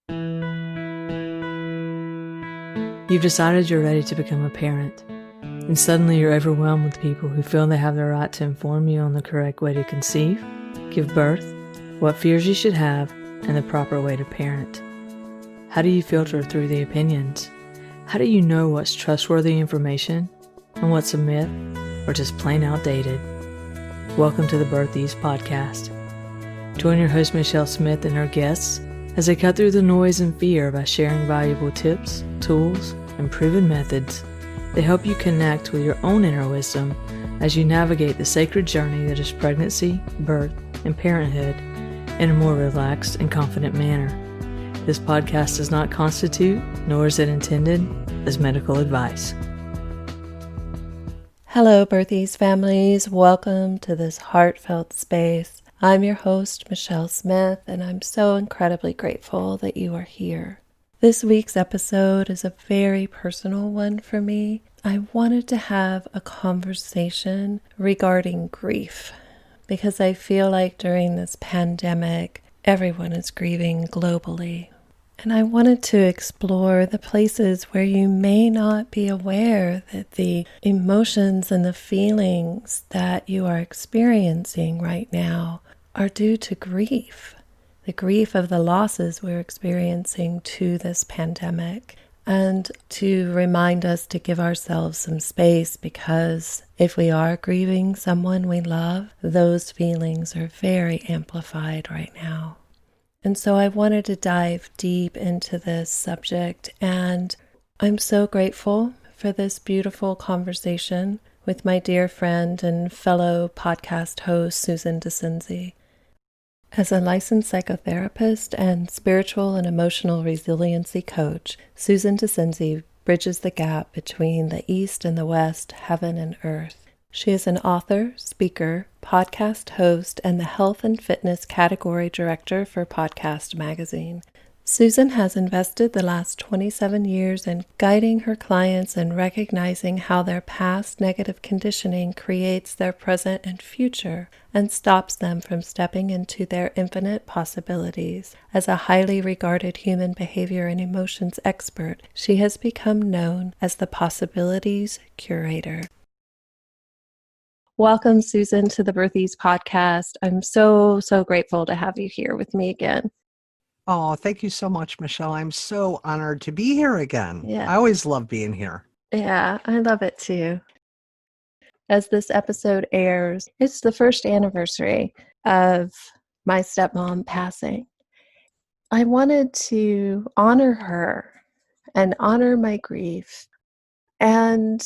You've decided you're ready to become a parent, and suddenly you're overwhelmed with people who feel they have the right to inform you on the correct way to conceive, give birth, what fears you should have, and the proper way to parent. How do you filter through the opinions? How do you know what's trustworthy information and what's a myth or just plain outdated? Welcome to the Birth Ease podcast. Join your host Michelle Smith and her guests as they cut through the noise and fear by sharing valuable tips, tools, and proven methods that help you connect with your own inner wisdom as you navigate the sacred journey that is pregnancy, birth, and parenthood in a more relaxed and confident manner. This podcast does not constitute, nor is it intended, as medical advice. Hello, Birth Ease families. Welcome to this heartfelt space. I'm your host, Michelle Smith, and I'm so incredibly grateful that you are here. This week's episode is a very personal one for me. I wanted to have a conversation regarding grief because I feel like during this pandemic, everyone is grieving globally. And I wanted to explore the places where you may not be aware that the emotions and the feelings that you are experiencing right now are due to grief. The grief of the losses we're experiencing to this pandemic, and to remind us to give ourselves some space, because if we are grieving someone we love, those feelings are very amplified right now. And so I wanted to dive deep into this subject, and I'm so grateful for this beautiful conversation with my dear friend and fellow podcast host, Susan Dascenzi. As a licensed psychotherapist and spiritual and emotional resiliency coach, Susan Dascenzi bridges the gap between the East and the West, heaven and earth. She is an author, speaker, podcast host, and the health and fitness category director for Podcast Magazine. Susan has invested the last 27 years in guiding her clients and recognizing how their past negative conditioning creates their present and future and stops them from stepping into their infinite possibilities. As a highly regarded human behavior and emotions expert, she has become known as the Possibilities Curator. Welcome, Susan, to the Birth Ease podcast. I'm so grateful to have you here with me again. Oh, thank you so much, Michelle. I'm so honored to be here again. Yeah. I always love being here. Yeah, I love it too. As this episode airs, it's the first anniversary of my stepmom passing. I wanted to honor her and honor my grief and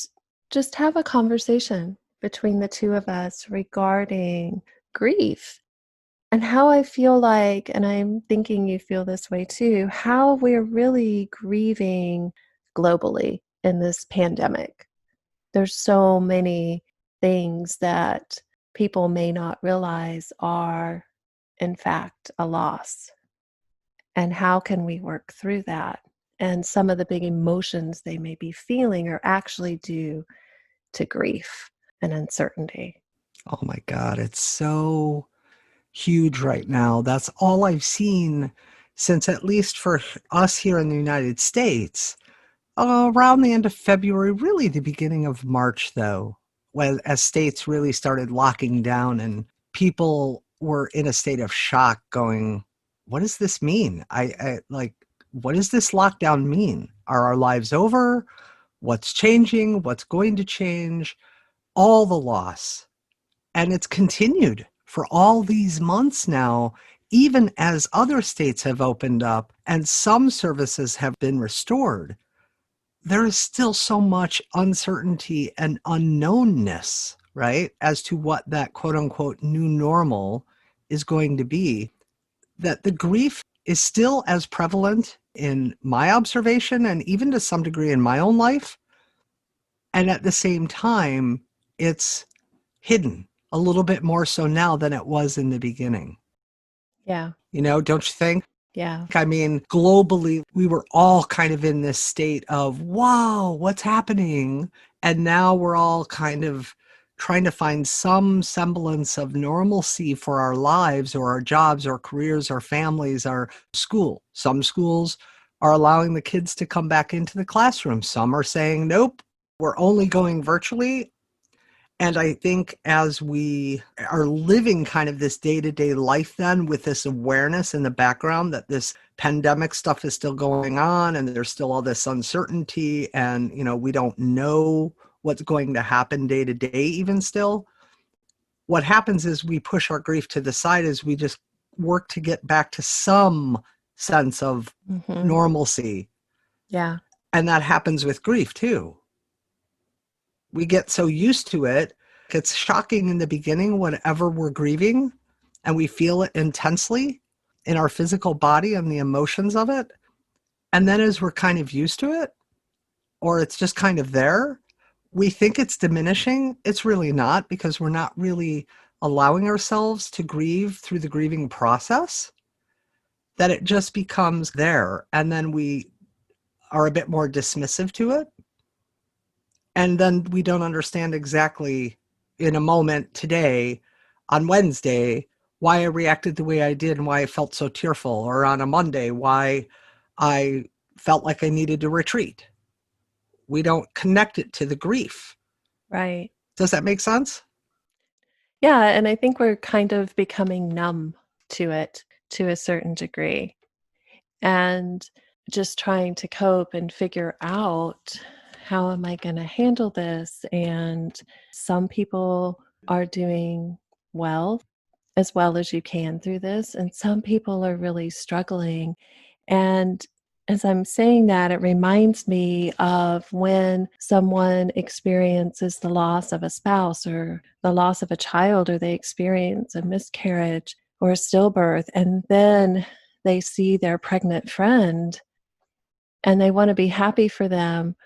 just have a conversation between the two of us regarding grief. And how I feel like, and I'm thinking you feel this way too, how we're really grieving globally in this pandemic. There's so many things that people may not realize are, in fact, a loss. And how can we work through that? And some of the big emotions they may be feeling are actually due to grief and uncertainty. Oh my God, it's so huge right now. That's all I've seen since, at least for us here in the United States, around the end of February, really the beginning of March, though, as states really started locking down and people were in a state of shock going, what does this mean? What does this lockdown mean? Are our lives over? What's changing? What's going to change? All the loss. And it's continued for all these months now, even as other states have opened up and some services have been restored. There is still so much uncertainty and unknownness, right, as to what that quote unquote new normal is going to be, that the grief is still as prevalent in my observation and even to some degree in my own life. And at the same time, it's hidden a little bit more so now than it was in the beginning. Yeah. Don't you think? Yeah. I mean, globally, we were all kind of in this state of, wow, what's happening? And now we're all kind of trying to find some semblance of normalcy for our lives or our jobs or careers or families or school. Some schools are allowing the kids to come back into the classroom. Some are saying, nope, we're only going virtually. And I think as we are living kind of this day-to-day life then with this awareness in the background that this pandemic stuff is still going on and there's still all this uncertainty and, we don't know what's going to happen day to day even still, what happens is we push our grief to the side as we just work to get back to some sense of normalcy. Yeah. And that happens with grief too. We get so used to it. It's shocking in the beginning whenever we're grieving and we feel it intensely in our physical body and the emotions of it. And then as we're kind of used to it, or it's just kind of there, we think it's diminishing. It's really not, because we're not really allowing ourselves to grieve through the grieving process, that it just becomes there. And then we are a bit more dismissive to it. And then we don't understand exactly in a moment today, on Wednesday, why I reacted the way I did and why I felt so tearful, or on a Monday, why I felt like I needed to retreat. We don't connect it to the grief. Right. Does that make sense? Yeah, and I think we're kind of becoming numb to it to a certain degree, and just trying to cope and figure out, how am I going to handle this? And some people are doing well as you can through this, and some people are really struggling. And as I'm saying that, it reminds me of when someone experiences the loss of a spouse or the loss of a child, or they experience a miscarriage or a stillbirth, and then they see their pregnant friend and they want to be happy for them,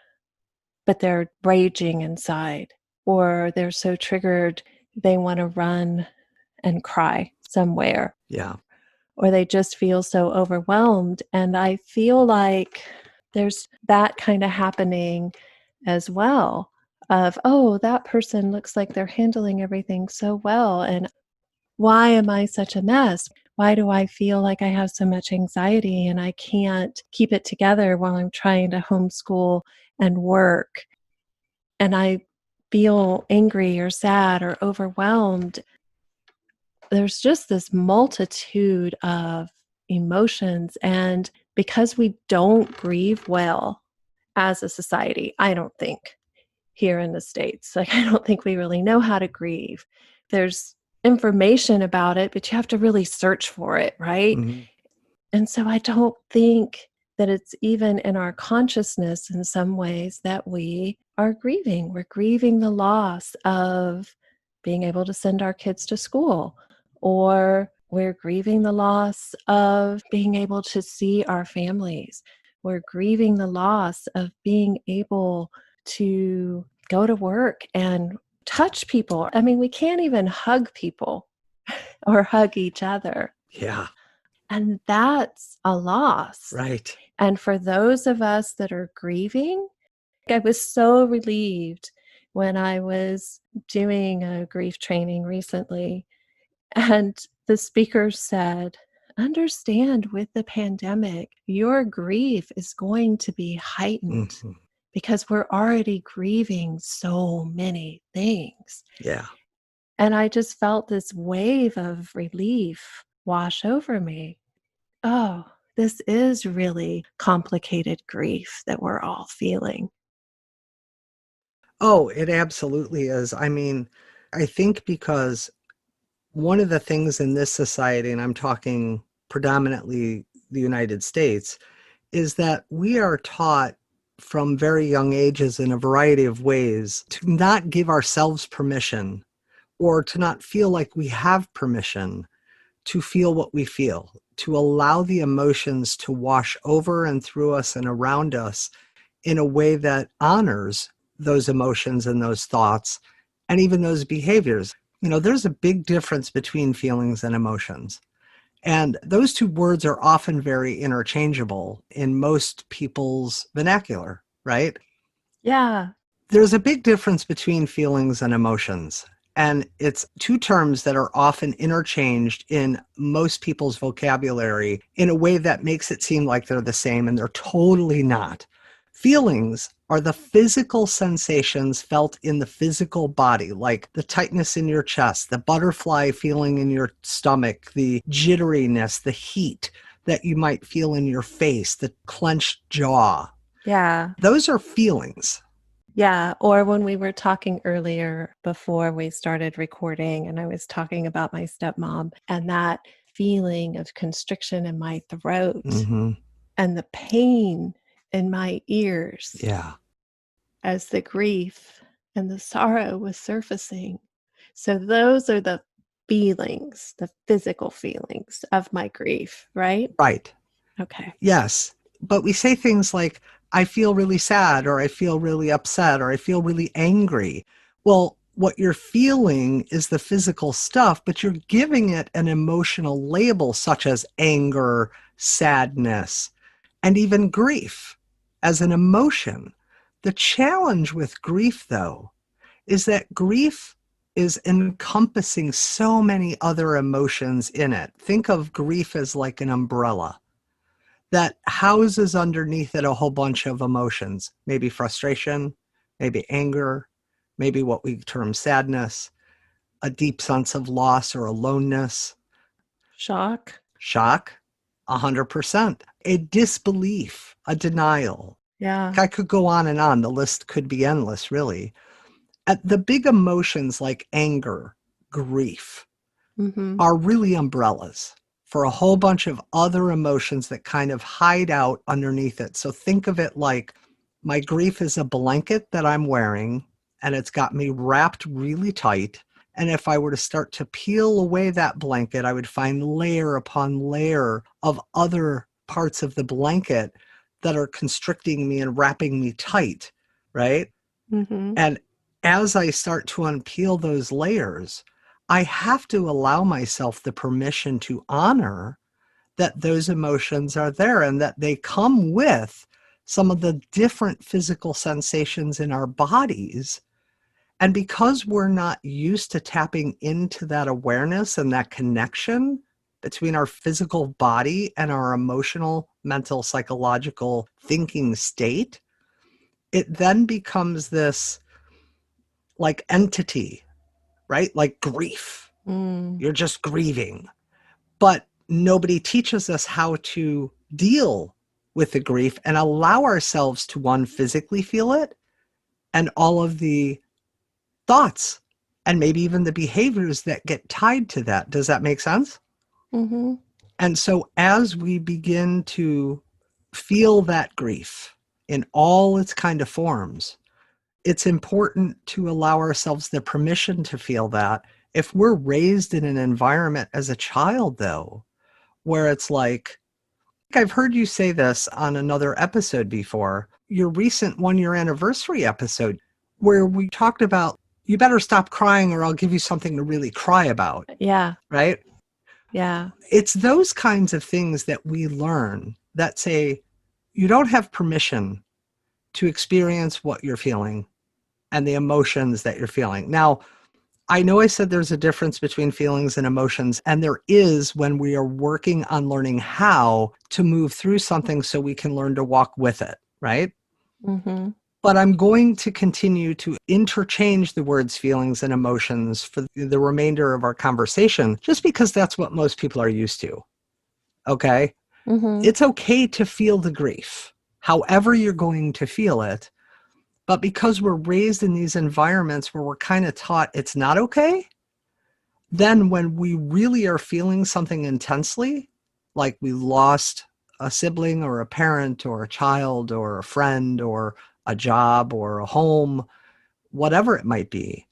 but they're raging inside, or they're so triggered they want to run and cry somewhere. Yeah. Or they just feel so overwhelmed. And I feel like there's that kind of happening as well, of, oh, that person looks like they're handling everything so well. And why am I such a mess? Why do I feel like I have so much anxiety and I can't keep it together while I'm trying to homeschool and work? And I feel angry or sad or overwhelmed. There's just this multitude of emotions. And because we don't grieve well as a society, I don't think, here in the States, like, I don't think we really know how to grieve. There's information about it, but you have to really search for it, right? Mm-hmm. And so I don't think that it's even in our consciousness in some ways that we are grieving. We're grieving the loss of being able to send our kids to school, or we're grieving the loss of being able to see our families. We're grieving the loss of being able to go to work and touch people. I mean, we can't even hug people or hug each other. Yeah. And that's a loss. Right. And for those of us that are grieving, I was so relieved when I was doing a grief training recently, and the speaker said, understand, with the pandemic, your grief is going to be heightened because we're already grieving so many things. Yeah. And I just felt this wave of relief wash over me. Oh, this is really complicated grief that we're all feeling. Oh, it absolutely is. I mean, I think because one of the things in this society, and I'm talking predominantly the United States, is that we are taught from very young ages in a variety of ways to not give ourselves permission, or to not feel like we have permission to feel what we feel, to allow the emotions to wash over and through us and around us in a way that honors those emotions and those thoughts and even those behaviors. There's a big difference between feelings and emotions. And those two words are often very interchangeable in most people's vernacular, right? Yeah. There's a big difference between feelings and emotions. And it's two terms that are often interchanged in most people's vocabulary in a way that makes it seem like they're the same, and they're totally not. Feelings are the physical sensations felt in the physical body, like the tightness in your chest, the butterfly feeling in your stomach, the jitteriness, the heat that you might feel in your face, the clenched jaw. Yeah. Those are feelings. Yeah. Or when we were talking earlier before we started recording, and I was talking about my stepmom and that feeling of constriction in my throat Mm-hmm. and the pain in my ears Yeah. as the grief and the sorrow was surfacing. So those are the feelings, the physical feelings of my grief, right? Right. Okay. Yes. But we say things like, I feel really sad, or I feel really upset, or I feel really angry. Well, what you're feeling is the physical stuff, but you're giving it an emotional label such as anger, sadness, and even grief as an emotion. The challenge with grief, though, is that grief is encompassing so many other emotions in it. Think of grief as like an umbrella that houses underneath it a whole bunch of emotions, maybe frustration, maybe anger, maybe what we term sadness, a deep sense of loss or aloneness, Shock. shock, 100%, a disbelief, a denial. Yeah. I could go on and on. The list could be endless, really. At the big emotions like anger, grief, Mm-hmm. are really umbrellas for a whole bunch of other emotions that kind of hide out underneath it. So think of it like my grief is a blanket that I'm wearing, and it's got me wrapped really tight. And if I were to start to peel away that blanket, I would find layer upon layer of other parts of the blanket that are constricting me and wrapping me tight, right? Mm-hmm. And as I start to unpeel those layers, I have to allow myself the permission to honor that those emotions are there and that they come with some of the different physical sensations in our bodies. And because we're not used to tapping into that awareness and that connection between our physical body and our emotional, mental, psychological thinking state, it then becomes this like entity, right? Like grief. Mm. You're just grieving. But nobody teaches us how to deal with the grief and allow ourselves to, one, physically feel it, and all of the thoughts and maybe even the behaviors that get tied to that. Does that make sense? Mm-hmm. And so as we begin to feel that grief in all its kind of forms, it's important to allow ourselves the permission to feel that. If we're raised in an environment as a child, though, where it's like, I've heard you say this on another episode before, your recent 1-year anniversary episode, where we talked about, you better stop crying or I'll give you something to really cry about, Yeah. right? Yeah. It's those kinds of things that we learn that say, you don't have permission to experience what you're feeling and the emotions that you're feeling. Now, I know I said there's a difference between feelings and emotions, and there is when we are working on learning how to move through something so we can learn to walk with it, right? Mm-hmm. But I'm going to continue to interchange the words feelings and emotions for the remainder of our conversation, just because that's what most people are used to, okay? Mm-hmm. It's okay to feel the grief, however you're going to feel it. But because we're raised in these environments where we're kind of taught it's not okay, then when we really are feeling something intensely, like we lost a sibling or a parent or a child or a friend or a job or a home, whatever it might be,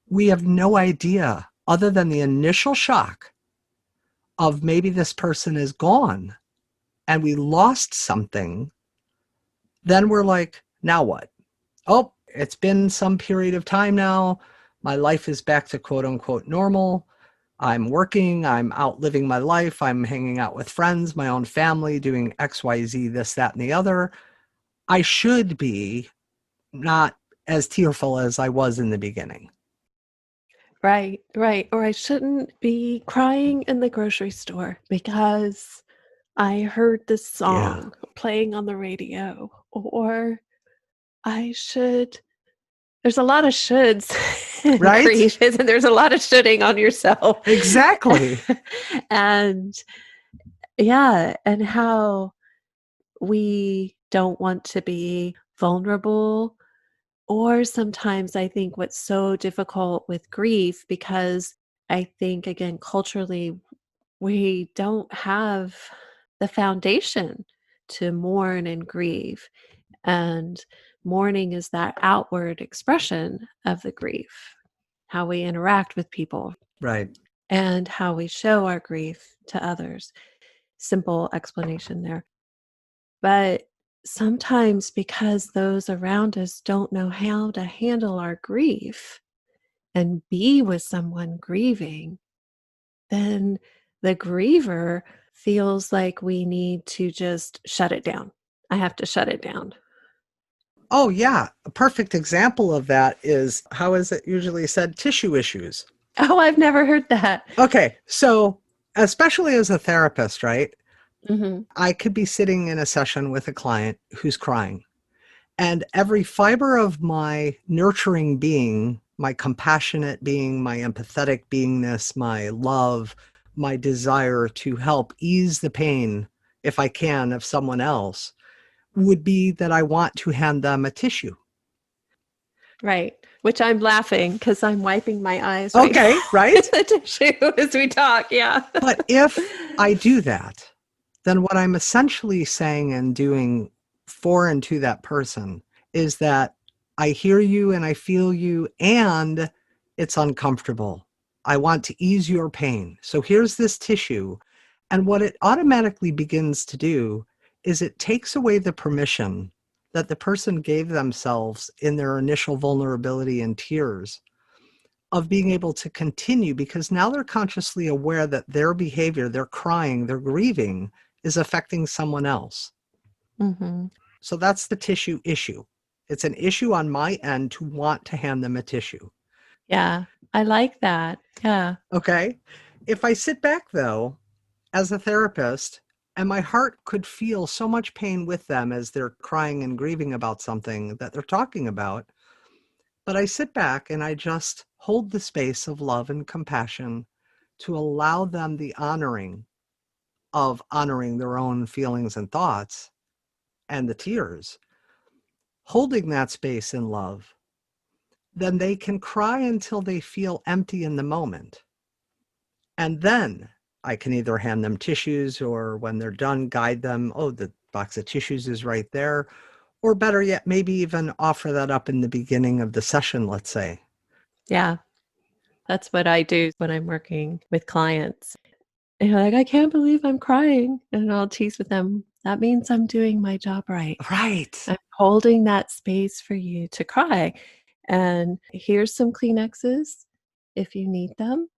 we have no idea other than the initial shock of maybe this person is gone and we lost something. Then we're like, now what? Oh, it's been some period of time now. My life is back to quote unquote normal. I'm working, I'm out living my life, I'm hanging out with friends, my own family, doing XYZ, this, that, and the other. I should be not as tearful as I was in the beginning. Right, right. Or I shouldn't be crying in the grocery store because I heard this Yeah. song playing on the radio. Or I should, there's a lot of shoulds in Right? grief, and there's a lot of shoulding on yourself. Exactly. And yeah, and how we don't want to be vulnerable. Or sometimes I think what's so difficult with grief, because I think, again, culturally, we don't have the foundation to mourn and grieve. And mourning is that outward expression of the grief, how we interact with people Right. and how we show our grief to others. Simple explanation there. But sometimes, because those around us don't know how to handle our grief and be with someone grieving, then the griever feels like we need to just shut it down. I have to shut it down. Oh, yeah. A perfect example of that is, how is it usually said? Tissue issues. Oh, I've never heard that. Okay. So, especially as a therapist, right? Hmm. I could be sitting in a session with a client who's crying, and every fiber of my nurturing being, my compassionate being, my empathetic beingness, my love, my desire to help ease the pain, if I can, of someone else, would be that I want to hand them a tissue. Right. Which I'm laughing because I'm wiping my eyes right now Okay, with right? the tissue as we talk. Yeah. But if I do that, then what I'm essentially saying and doing for and to that person is that I hear you and I feel you, and it's uncomfortable. I want to ease your pain. So here's this tissue. And what it automatically begins to do is it takes away the permission that the person gave themselves in their initial vulnerability and tears of being able to continue, because now they're consciously aware that their behavior, their crying, their grieving is affecting someone else. Hmm. So that's the tissue issue. It's an issue on my end to want to hand them a tissue. Yeah. I like that. Yeah. Okay. If I sit back though, as a therapist, and my heart could feel so much pain with them as they're crying and grieving about something that they're talking about, but I sit back and I just hold the space of love and compassion to allow them the honoring of honoring their own feelings and thoughts and the tears, holding that space in love, then they can cry until they feel empty in the moment. And then I can either hand them tissues, or when they're done, guide them, oh, the box of tissues is right there. Or better yet, maybe even offer that up in the beginning of the session, let's say. Yeah. That's what I do when I'm working with clients. And you're like, I can't believe I'm crying. And I'll tease with them. That means I'm doing my job right. Right. I'm holding that space for you to cry. And here's some Kleenexes if you need them.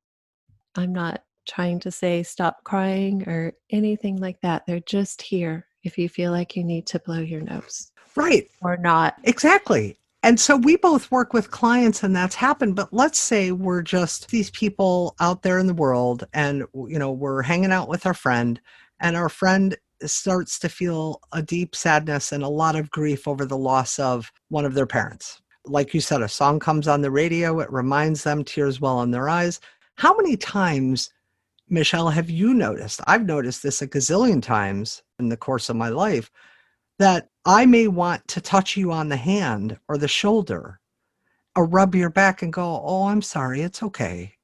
I'm not trying to say stop crying or anything like that. They're just here if you feel like you need to blow your nose Right. or not. Exactly. And so we both work with clients and that's happened. But let's say we're just these people out there in the world, and, we're hanging out with our friend, and our friend starts to feel a deep sadness and a lot of grief over the loss of one of their parents. Like you said, a song comes on the radio, it reminds them, tears well in their eyes. How many times, Michelle, have you noticed? I've noticed this a gazillion times in the course of my life, that I may want to touch you on the hand or the shoulder, or rub your back and go, oh, I'm sorry, it's okay.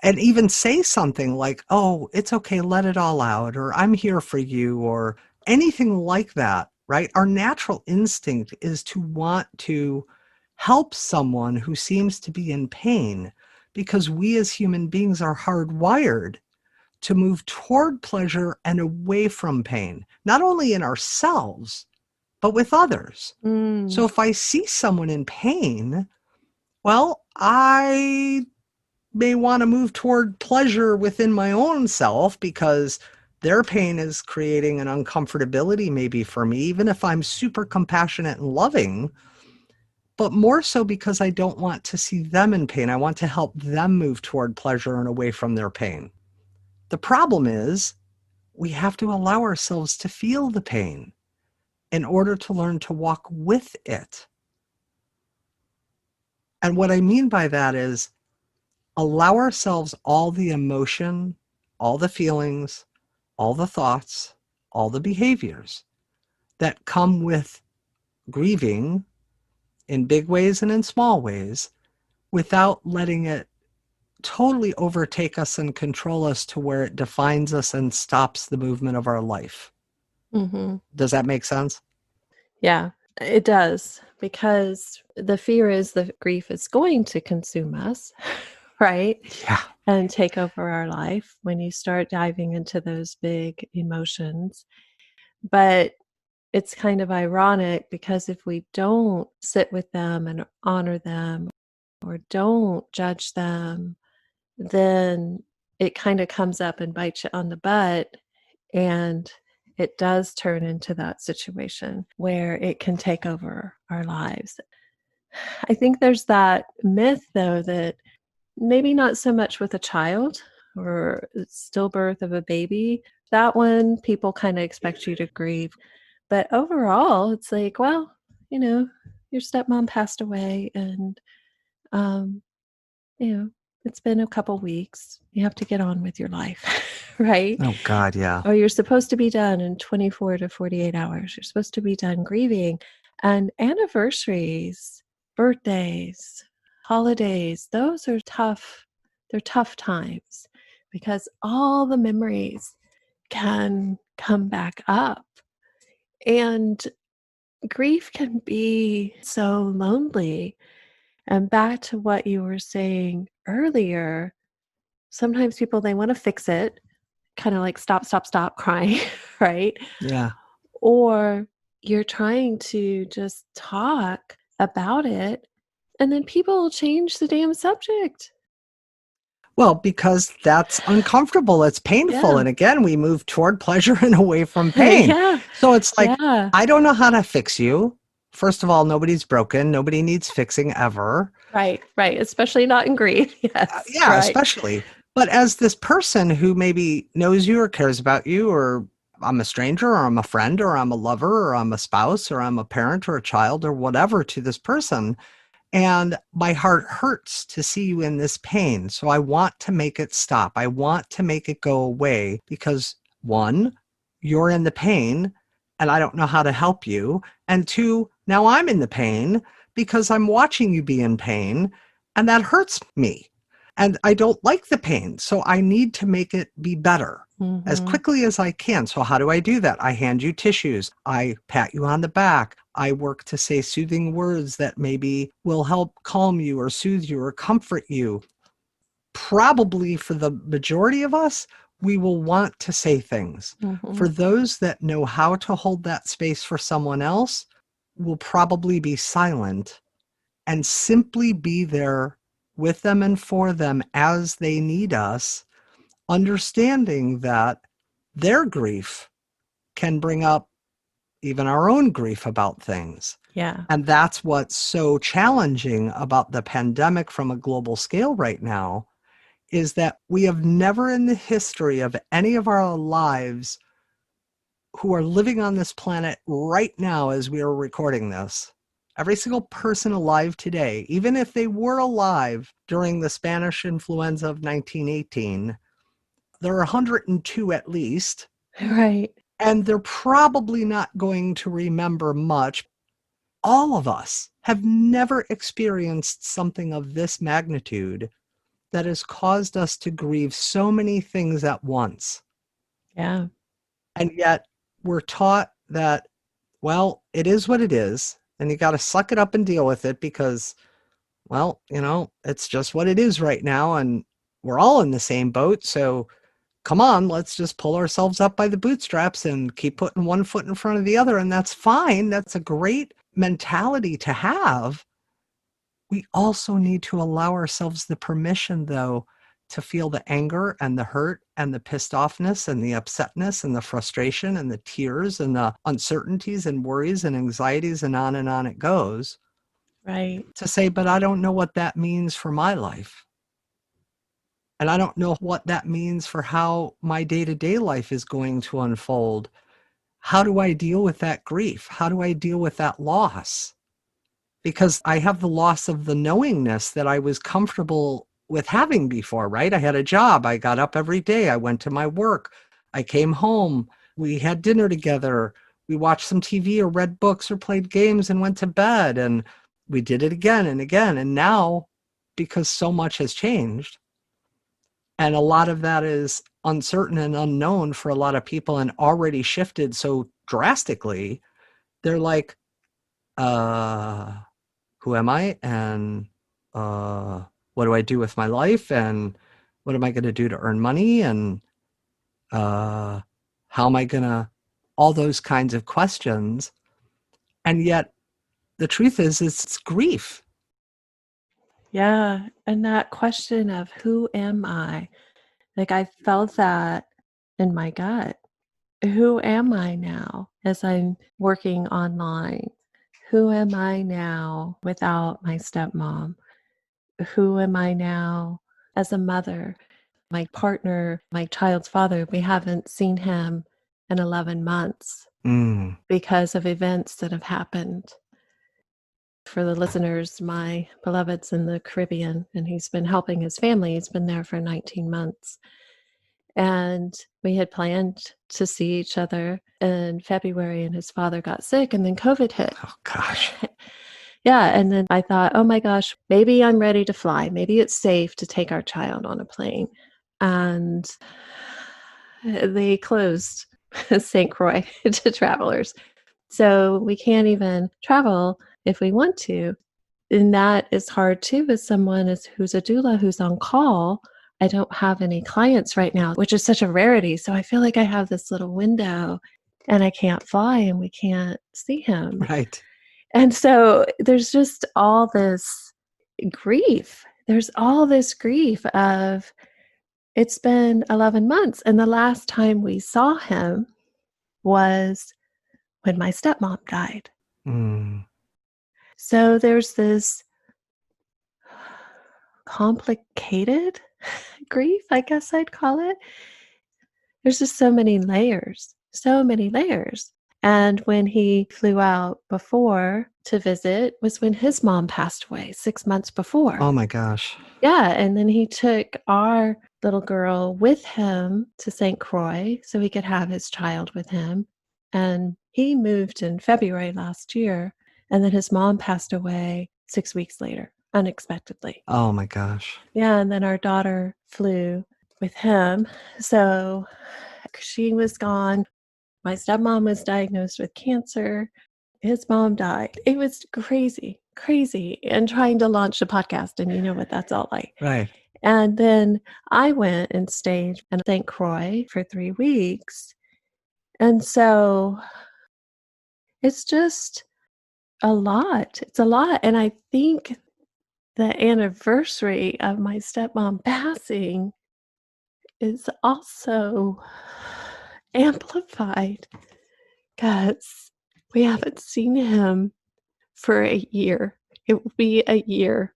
And even say something like, oh, it's okay, let it all out, or I'm here for you, or anything like that, right? Our natural instinct is to want to help someone who seems to be in pain, because we as human beings are hardwired to move toward pleasure and away from pain, not only in ourselves, but with others. So Mm, if I see someone in pain, well, I may want to move toward pleasure within my own self, because their pain is creating an uncomfortability maybe for me, even if I'm super compassionate and loving. but more so because I don't want to see them in pain. I want to help them move toward pleasure and away from their pain. The problem is we have to allow ourselves to feel the pain in order to learn to walk with it. And what I mean by that is allow ourselves all the emotion, all the feelings, all the thoughts, all the behaviors that come with grieving in big ways and in small ways without letting it totally overtake us and control us to where it defines us and stops the movement of our life. Mm-hmm. Does that make sense? Yeah, it does, because the fear is that grief is going to consume us, right? Yeah. And take over our life when you start diving into those big emotions. But it's kind of ironic because if we don't sit with them and honor them or don't judge them, then it kind of comes up and bites you on the butt. And it does turn into that situation where it can take over our lives. I think there's that myth, though, that maybe not so much with a child or stillbirth of a baby. That one, people kind of expect you to grieve. But overall, it's like, well, your stepmom passed away and, um, you know, it's been a couple weeks. You have to get on with your life, right? Oh, God, yeah. Or you're supposed to be done in 24 to 48 hours. You're supposed to be done grieving. And anniversaries, birthdays, holidays, those are tough. They're tough times because all the memories can come back up. And grief can be so lonely. And back to what you were saying earlier, sometimes people, they want to fix it, kind of like stop, stop, stop crying, right? Yeah. Or you're trying to just talk about it, and then people will change the damn subject. Well, because that's uncomfortable. It's painful. Yeah. And again, we move toward pleasure and away from pain. Yeah. So it's like, Yeah. I don't know how to fix you. First of all, nobody's broken. Nobody needs fixing ever. Right. Right. Especially not in grief. Yes. Yeah, Right. especially. But as this person who maybe knows you or cares about you, or I'm a stranger, or I'm a friend, or I'm a lover, or I'm a spouse, or I'm a parent or a child, or whatever to this person, and my heart hurts to see you in this pain. So I want to make it stop. I want to make it go away because one, you're in the pain and I don't know how to help you. And two, now I'm in the pain because I'm watching you be in pain and that hurts me. And I don't like the pain. So I need to make it be better as Mm-hmm. quickly as I can. So how do I do that? I hand you tissues. I pat you on the back. I work to say soothing words that maybe will help calm you or soothe you or comfort you. Probably for the majority of us, we will want to say things. Mm-hmm. For those that know how to hold that space for someone else, will probably be silent and simply be there with them and for them as they need us, understanding that their grief can bring up even our own grief about things. Yeah. And that's what's so challenging about the pandemic from a global scale right now, is that we have never in the history of any of our lives who are living on this planet right now as we are recording this, every single person alive today, even if they were alive during the Spanish influenza of 1918, there are 102 at least. Right. And they're probably not going to remember much. All of us have never experienced something of this magnitude that has caused us to grieve so many things at once. Yeah. And yet we're taught that, well, it is what it is, and you got to suck it up and deal with it because, well, it's just what it is right now, and we're all in the same boat. So come on, let's just pull ourselves up by the bootstraps and keep putting one foot in front of the other. And that's fine. That's a great mentality to have. We also need to allow ourselves the permission, though, to feel the anger and the hurt and the pissed offness and the upsetness and the frustration and the tears and the uncertainties and worries and anxieties and on it goes, Right. to say, but I don't know what that means for my life. And I don't know what that means for how my day-to-day life is going to unfold. How do I deal with that grief? How do I deal with that loss? Because I have the loss of the knowingness that I was comfortable with having before, right? I had a job. I got up every day. I went to my work. I came home. We had dinner together. We watched some TV or read books or played games and went to bed. And we did it again and again. And now, because so much has changed, and a lot of that is uncertain and unknown for a lot of people and already shifted so drastically, they're like, who am I? And what do I do with my life? And what am I going to do to earn money? And how am I going to, all those kinds of questions. And yet the truth is, it's grief. Yeah. And that question of who am I? Like I felt that in my gut. Who am I now as I'm working online? Who am I now without my stepmom? Who am I now as a mother? My partner, my child's father, we haven't seen him in 11 months Mm. because of events that have happened. For the listeners, my beloved's in the Caribbean and he's been helping his family. He's been there for 19 months. And we had planned to see each other in February, and his father got sick, and then COVID hit. Oh, gosh. Yeah. And then I thought, oh my gosh, maybe I'm ready to fly. Maybe it's safe to take our child on a plane. And they closed St. Croix to travelers. So we can't even travel if we want to. And that is hard too, as someone who's a doula who's on call. I don't have any clients right now, which is such a rarity. So I feel like I have this little window and I can't fly and we can't see him. Right. And so there's just all this grief. There's all this grief of it's been 11 months. And the last time we saw him was when my stepmom died. Mm. So there's this complicated grief, I guess I'd call it. There's just so many layers, so many layers. And when he flew out before to visit was when his mom passed away 6 months before. Oh my gosh. Yeah, and then he took our little girl with him to St. Croix so he could have his child with him. And he moved in February last year, and then his mom passed away 6 weeks later, unexpectedly. Oh my gosh. Yeah, and then our daughter flew with him. So she was gone. My stepmom was diagnosed with cancer. His mom died. It was crazy, crazy. And trying to launch a podcast, and you know what that's all like. Right. And then I went and stayed in St. Croix for 3 weeks. And so it's just a lot. It's a lot. And I think the anniversary of my stepmom passing is also amplified because we haven't seen him for a year. It will be a year.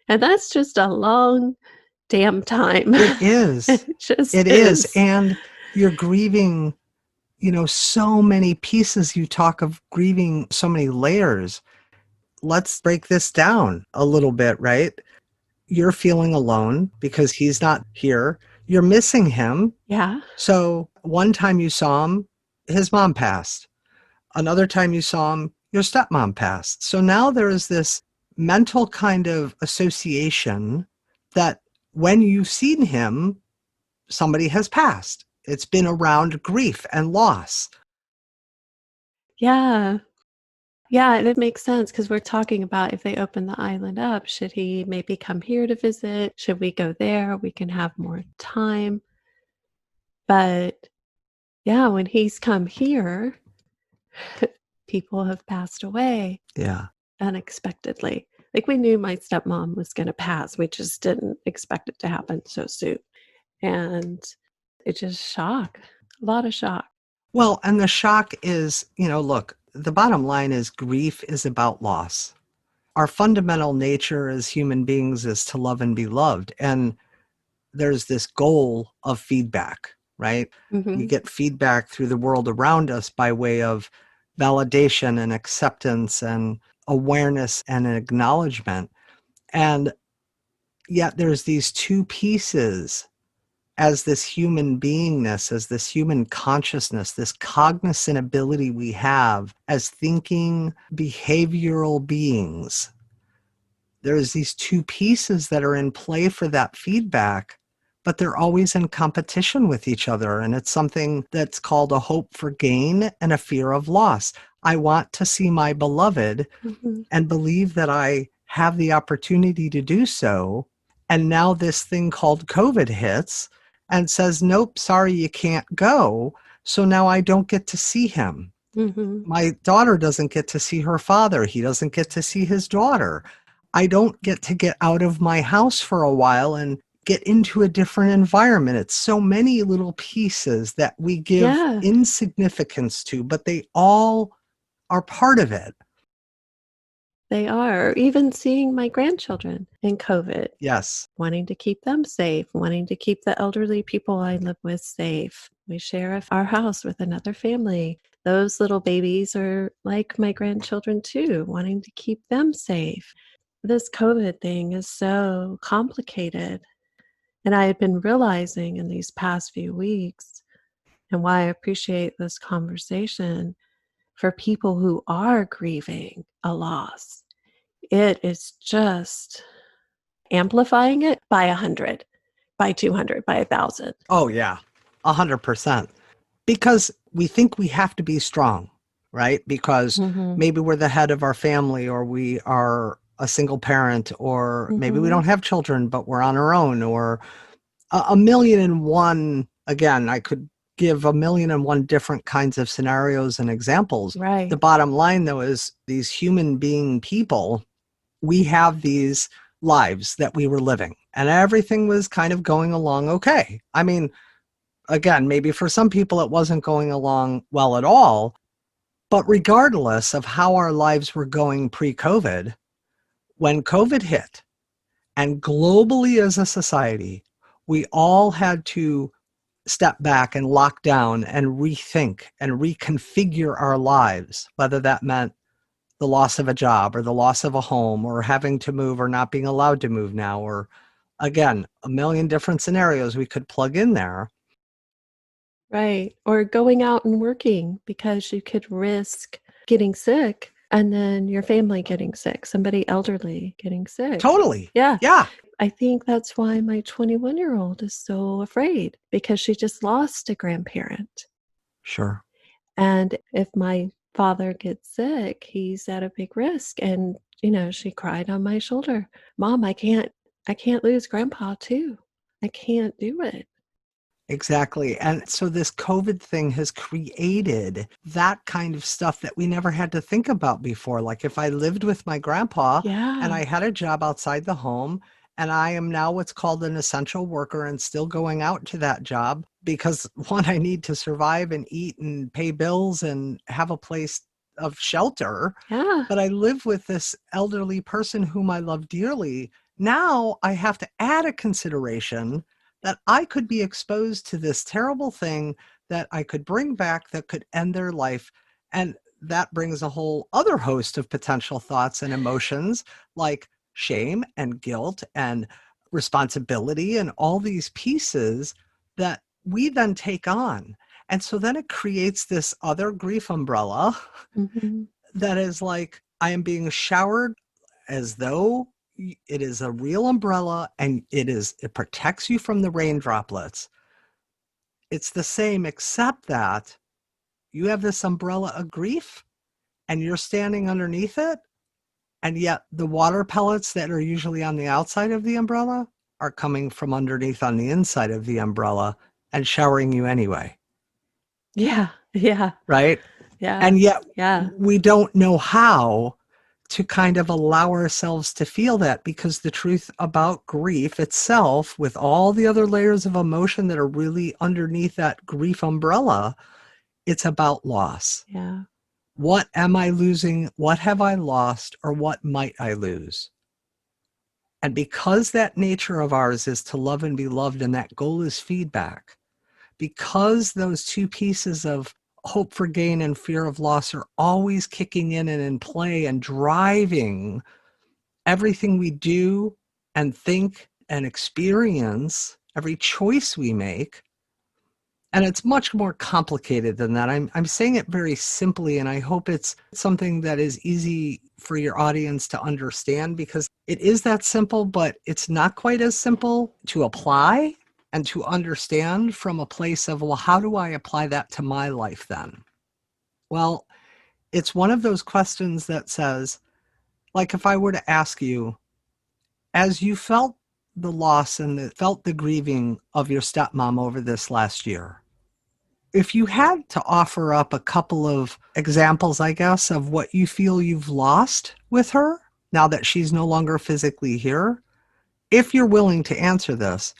And that's just a long damn time. It is. It just It is. And you're grieving, so many pieces. You talk of grieving so many layers. Let's break this down a little bit, right? You're feeling alone because he's not here. You're missing him. Yeah. So one time you saw him, his mom passed. Another time you saw him, your stepmom passed. So now there is this mental kind of association that when you've seen him, somebody has passed. It's been around grief and loss. Yeah. Yeah, and it makes sense because we're talking about if they open the island up, should he maybe come here to visit? Should we go there? We can have more time. But yeah, when he's come here, people have passed away Yeah. unexpectedly. Like we knew my stepmom was going to pass. We just didn't expect it to happen so soon. And it just shock, a lot of shock. Well, and the shock is, look, the bottom line is grief is about loss. our fundamental nature as human beings is to love and be loved. And there's this goal of feedback, right? We get feedback through the world around us by way of validation and acceptance and awareness and an acknowledgement. And yet there's these two pieces as this human beingness, as this human consciousness, this cognizant ability we have as thinking behavioral beings. There's these two pieces that are in play for that feedback, but they're always in competition with each other. And it's something that's called a hope for gain and a fear of loss. I want to see my beloved and believe that I have the opportunity to do so. And now this thing called COVID hits and says, nope, sorry, you can't go. So now I don't get to see him. My daughter doesn't get to see her father. He doesn't get to see his daughter. I don't get to get out of my house for a while and get into a different environment. It's so many little pieces that we give insignificance to, but they all are part of it. They are. Even seeing my grandchildren in COVID. Yes. Wanting to keep them safe, wanting to keep the elderly people I live with safe. We share our house with another family. Those little babies are like my grandchildren too, wanting to keep them safe. This COVID thing is so complicated. And I had been realizing in these past few weeks, and why I appreciate this conversation, for people who are grieving a loss, it is just amplifying it by 100, by 200, by 1,000. Oh, yeah, 100%. Because we think we have to be strong, right? Because maybe we're the head of our family, or we are a single parent, or maybe we don't have children, but we're on our own, or a million and one, again, I could give a million and one different kinds of scenarios and examples. Right. The bottom line, though, is these human being people, we have these lives that we were living, and everything was kind of going along okay. I mean, again, maybe for some people it wasn't going along well at all, but regardless of how our lives were going pre-COVID, when COVID hit, and globally as a society, we all had to step back and lock down and rethink and reconfigure our lives, whether that meant the loss of a job or the loss of a home or having to move or not being allowed to move now, or again, a million different scenarios we could plug in there. Right. Or going out and working because you could risk getting sick and then your family getting sick, somebody elderly getting sick. Totally. Yeah. Yeah. I think that's why my 21-year-old is so afraid, because she just lost a grandparent. Sure. And if my father gets sick, he's at a big risk. And, she cried on my shoulder. Mom, I can't lose grandpa too. I can't do it. Exactly. And so this COVID thing has created that kind of stuff that we never had to think about before. Like if I lived with my grandpa and I had a job outside the home, and I am now what's called an essential worker and still going out to that job because one, I need to survive and eat and pay bills and have a place of shelter. Yeah. But I live with this elderly person whom I love dearly. Now I have to add a consideration that I could be exposed to this terrible thing that I could bring back that could end their life. And that brings a whole other host of potential thoughts and emotions like shame and guilt and responsibility and all these pieces that we then take on. And so then it creates this other grief umbrella that is like, I am being showered as though it is a real umbrella and it protects you from the rain droplets. It's the same, except that you have this umbrella of grief and you're standing underneath it. And yet the water pellets that are usually on the outside of the umbrella are coming from underneath on the inside of the umbrella and showering you anyway. Yeah. Yeah. Right? Yeah. And yet Yeah. we don't know how to kind of allow ourselves to feel that, because the truth about grief itself, with all the other layers of emotion that are really underneath that grief umbrella, it's about loss. Yeah. What am I losing? What have I lost? Or what might I lose? And because that nature of ours is to love and be loved, and that goal is feedback, because those two pieces of hope for gain and fear of loss are always kicking in and in play and driving everything we do and think and experience, every choice we make. And it's much more complicated than that. I'm saying it very simply, and I hope it's something that is easy for your audience to understand, because it is that simple, but it's not quite as simple to apply and to understand from a place of, well, how do I apply that to my life then? Well, it's one of those questions that says, like if I were to ask you, as you felt the loss and felt the grieving of your stepmom over this last year, if you had to offer up a couple of examples, I guess, of what you feel you've lost with her now that she's no longer physically here, if you're willing to answer this,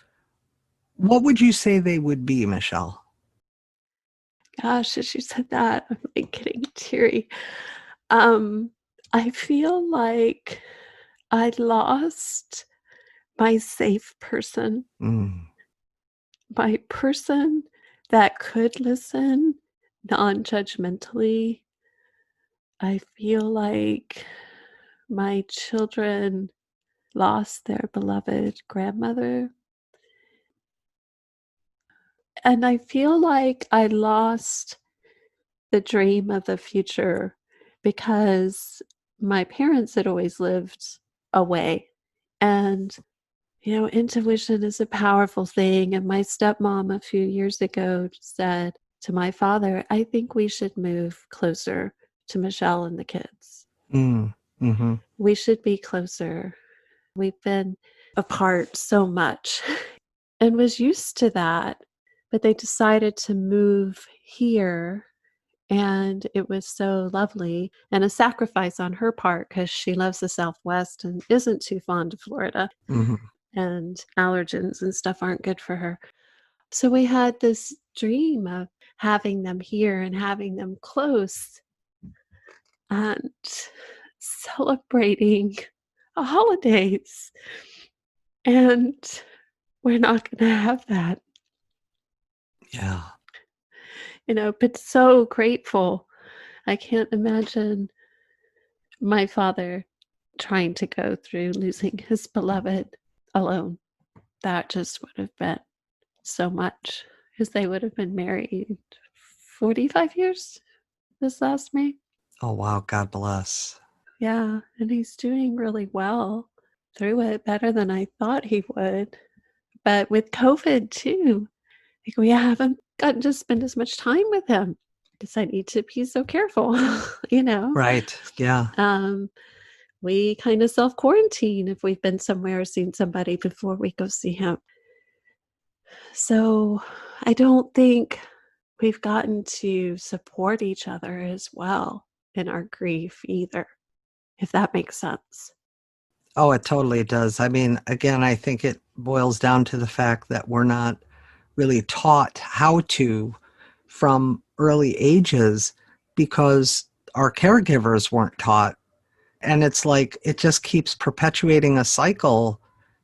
what would you say they would be, Michelle? Gosh, as you said that, I'm like getting teary. I feel like I lost my safe person, Mm, my person that could listen non-judgmentally. I feel like my children lost their beloved grandmother. And I feel like I lost the dream of the future because my parents had always lived away. And, intuition is a powerful thing. And my stepmom a few years ago said to my father, I think we should move closer to Michelle and the kids. mm, mm-hmm, We should be closer. We've been apart so much and was used to that. But they decided to move here, and it was so lovely and a sacrifice on her part because she loves the Southwest and isn't too fond of Florida, mm-hmm, and allergens and stuff aren't good for her. So we had this dream of having them here and having them close and celebrating holidays. And we're not going to have that, yeah. but so grateful. I can't imagine my father trying to go through losing his beloved alone. That just would have been so much, because they would have been married 45 years this last May. Oh, wow. God bless. Yeah, and he's doing really well through it, better than I thought he would. But with COVID too, like we haven't gotten to spend as much time with him because I need to be so careful, you know. Right. Yeah. Um, we kind of self quarantine if we've been somewhere or seen somebody before we go see him. So I don't think we've gotten to support each other as well in our grief either, if that makes sense. Oh, it totally does. I mean, again, I think it boils down to the fact that we're not really taught how to from early ages because our caregivers weren't taught. And it's like it just keeps perpetuating a cycle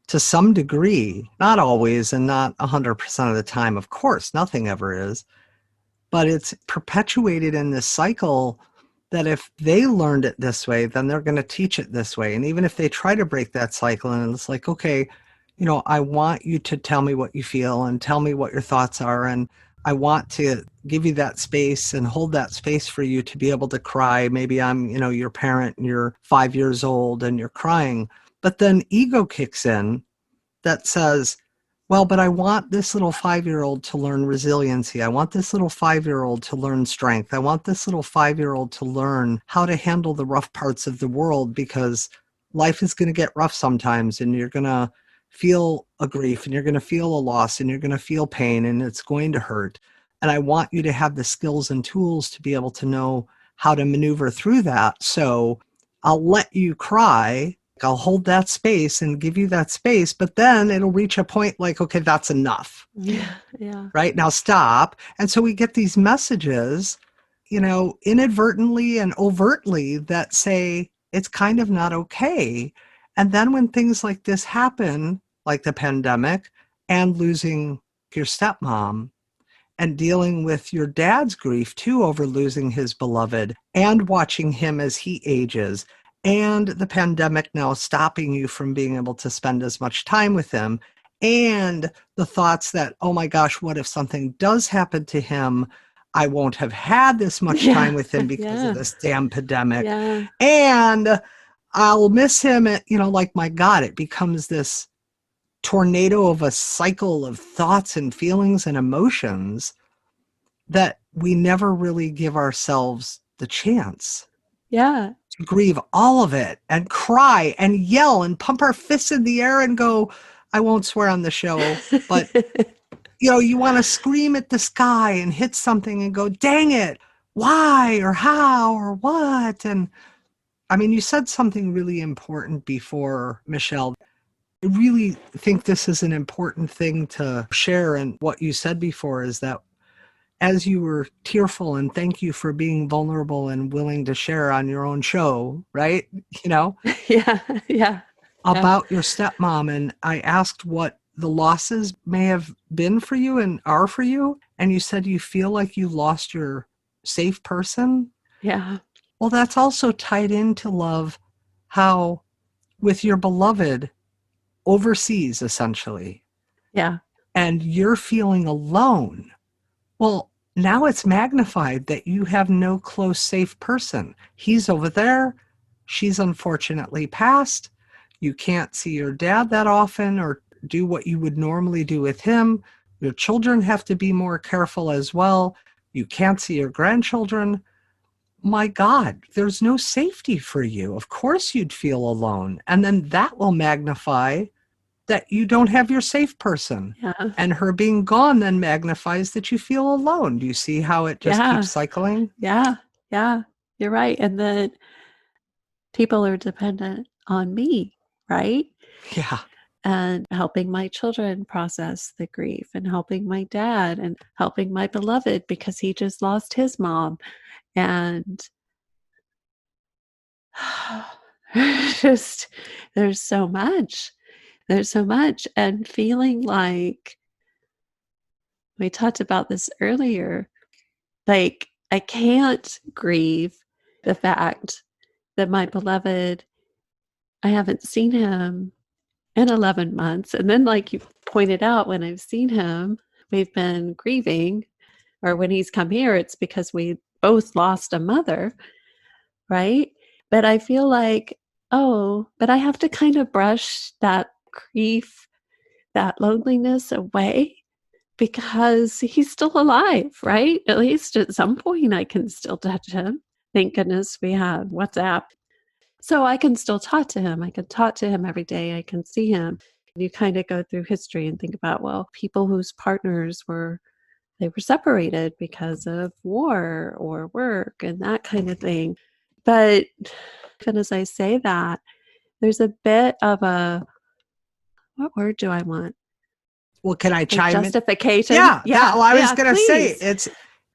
to some degree, not always and not 100% of the time. Of course, nothing ever is, but it's perpetuated in this cycle that if they learned it this way, then they're going to teach it this way. And even if they try to break that cycle, and it's like, okay, I want you to tell me what you feel and tell me what your thoughts are. And I want to give you that space and hold that space for you to be able to cry. Maybe I'm, your parent and you're 5 years old and you're crying. But then ego kicks in that says, well, but I want this little 5-year-old to learn resiliency. I want this little 5-year-old to learn strength. I want this little 5-year-old to learn how to handle the rough parts of the world, because life is going to get rough sometimes and you're going to feel a grief and you're going to feel a loss and you're going to feel pain and it's going to hurt. And I want you to have the skills and tools to be able to know how to maneuver through that. So I'll let you cry. I'll hold that space and give you that space, but then it'll reach a point like, okay, that's enough. Yeah. Right now, stop. And so we get these messages, inadvertently and overtly that say it's kind of not okay. And then when things like this happen, like the pandemic and losing your stepmom, and dealing with your dad's grief too over losing his beloved and watching him as he ages, and the pandemic now stopping you from being able to spend as much time with him, and the thoughts that, oh my gosh, what if something does happen to him? I won't have had this much time with him because of this damn pandemic. Yeah. And I'll miss him. Like, my God, it becomes this tornado of a cycle of thoughts and feelings and emotions that we never really give ourselves the chance Yeah. to grieve all of it and cry and yell and pump our fists in the air and go, I won't swear on the show, but you want to scream at the sky and hit something and go, dang it, why or how or what? And I mean, you said something really important before, Michelle. I really think this is an important thing to share. And what you said before is that as you were tearful, and thank you for being vulnerable and willing to share on your own show, right? Yeah. About your stepmom. And I asked what the losses may have been for you and are for you. And you said you feel like you lost your safe person. Yeah. Well, that's also tied into love, how with your beloved overseas, essentially, Yeah. and you're feeling alone. Well, now it's magnified that you have no close, safe person. He's over there. She's unfortunately passed. You can't see your dad that often or do what you would normally do with him. Your children have to be more careful as well. You can't see your grandchildren. My God, there's no safety for you. Of course you'd feel alone. And then that will magnify that you don't have your safe person. Yeah. And her being gone then magnifies that you feel alone. Do you see how it just keeps cycling? Yeah. You're right. And then people are dependent on me, right? Yeah. And helping my children process the grief and helping my dad and helping my beloved because he just lost his mom. And just there's so much. There's so much. And feeling like we talked about this earlier, like I can't grieve the fact that my beloved, I haven't seen him in 11 months. And then, like you pointed out, when I've seen him, we've been grieving, or when he's come here, it's because we both lost a mother, right? But I feel like, oh, but I have to kind of brush that grief, that loneliness away because he's still alive, right? At least at some point I can still touch him. Thank goodness we have WhatsApp. So I can still talk to him. I can talk to him every day. I can see him. You kind of go through history and think about, well, people whose partners were separated because of war or work and that kind of thing. But even as I say that, there's a bit of a, what word do I want? Well, can I chime in? Justification. Yeah. I was going to say, please.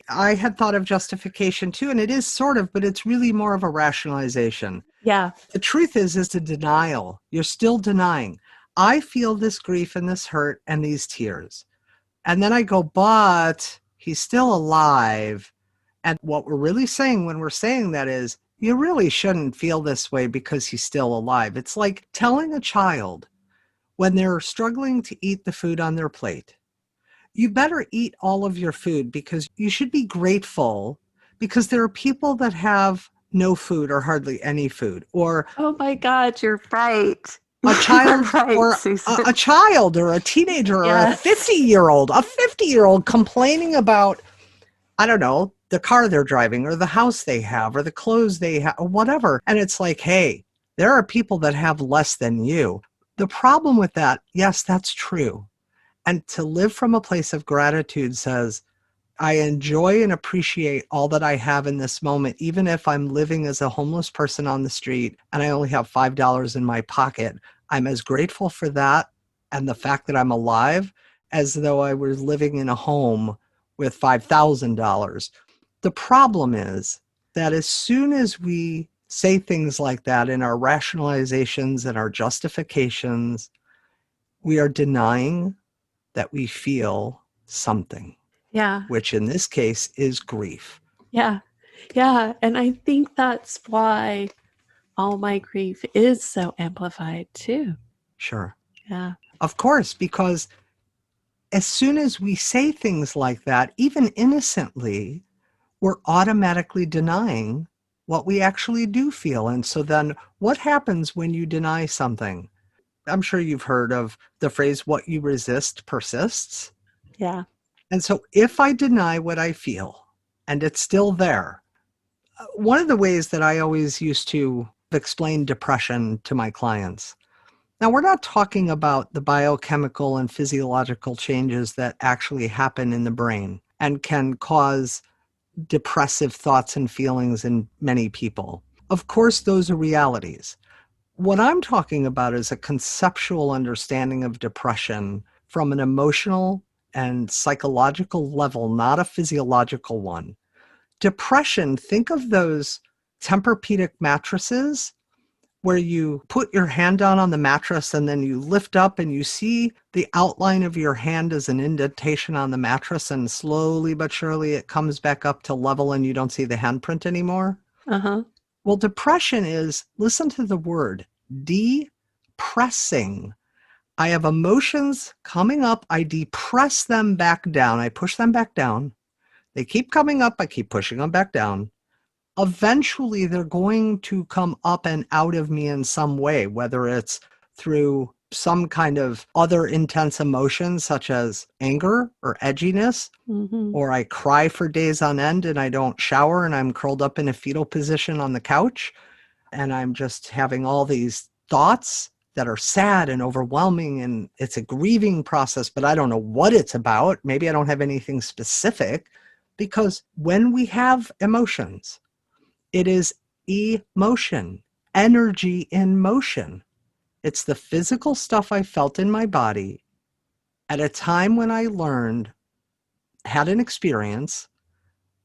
I had thought of justification too, and it is sort of, but it's really more of a rationalization. Yeah. The truth is a denial. You're still denying. I feel this grief and this hurt and these tears. And then I go, but he's still alive. And what we're really saying when we're saying that is, you really shouldn't feel this way because he's still alive. It's like telling a child when they're struggling to eat the food on their plate, you better eat all of your food because you should be grateful because there are people that have no food or hardly any food. Or, oh my God, you're right. A child right, or a child or a teenager yes. or a 50-year-old complaining about, I don't know, the car they're driving or the house they have or the clothes they have or whatever. And it's like, hey, there are people that have less than you. The problem with that, yes, that's true. And to live from a place of gratitude says, I enjoy and appreciate all that I have in this moment, even if I'm living as a homeless person on the street and I only have $5 in my pocket. I'm as grateful for that and the fact that I'm alive as though I was living in a home with $5,000. The problem is that as soon as we say things like that in our rationalizations and our justifications, we are denying that we feel something, Yeah. which in this case is grief. Yeah. Yeah. And I think that's why all my grief is so amplified too. Sure. Yeah. Of course, because as soon as we say things like that, even innocently, we're automatically denying what we actually do feel. And so then what happens when you deny something? I'm sure you've heard of the phrase, what you resist persists. Yeah. And so if I deny what I feel and it's still there, one of the ways that I always used to explain depression to my clients. Now, we're not talking about the biochemical and physiological changes that actually happen in the brain and can cause depressive thoughts and feelings in many people. Of course, those are realities. What I'm talking about is a conceptual understanding of depression from an emotional and psychological level, not a physiological one. Depression, think of those Tempur-Pedic mattresses where you put your hand down on the mattress and then you lift up and you see the outline of your hand as an indentation on the mattress, and slowly but surely it comes back up to level and you don't see the handprint anymore. Uh-huh. Well, depression is, listen to the word, depressing. I have emotions coming up, I depress them back down, I push them back down. They keep coming up, I keep pushing them back down. Eventually they're going to come up and out of me in some way, whether it's through some kind of other intense emotion such as anger or edginess, Mm-hmm. or I cry for days on end and I don't shower and I'm curled up in a fetal position on the couch and I'm just having all these thoughts that are sad and overwhelming, and it's a grieving process, but I don't know what it's about. Maybe I don't have anything specific, because when we have emotions, it is emotion, energy in motion. It's the physical stuff I felt in my body at a time when I learned, had an experience,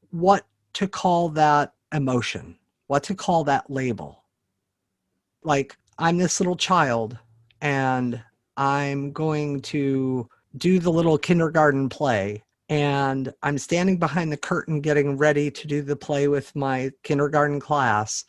what to call that emotion, what to call that label. Like, I'm this little child and I'm going to do the little kindergarten play, and I'm standing behind the curtain getting ready to do the play with my kindergarten class,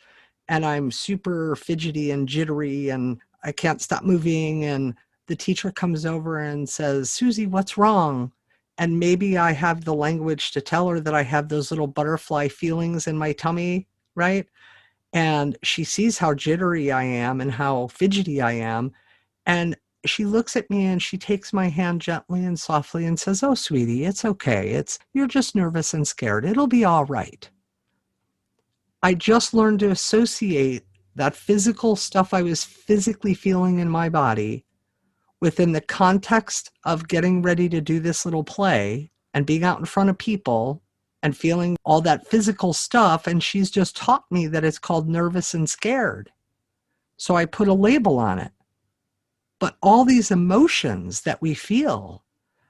and I'm super fidgety and jittery and I can't stop moving, and the teacher comes over and says, "Susie, what's wrong?" And maybe I have the language to tell her that I have those little butterfly feelings in my tummy, right? And she sees how jittery I am and how fidgety I am. And she looks at me and she takes my hand gently and softly and says, "Oh, sweetie, it's okay. You're just nervous and scared. It'll be all right." I just learned to associate that physical stuff I was physically feeling in my body within the context of getting ready to do this little play and being out in front of people and feeling all that physical stuff. And she's just taught me that it's called nervous and scared. So I put a label on it. But all these emotions that we feel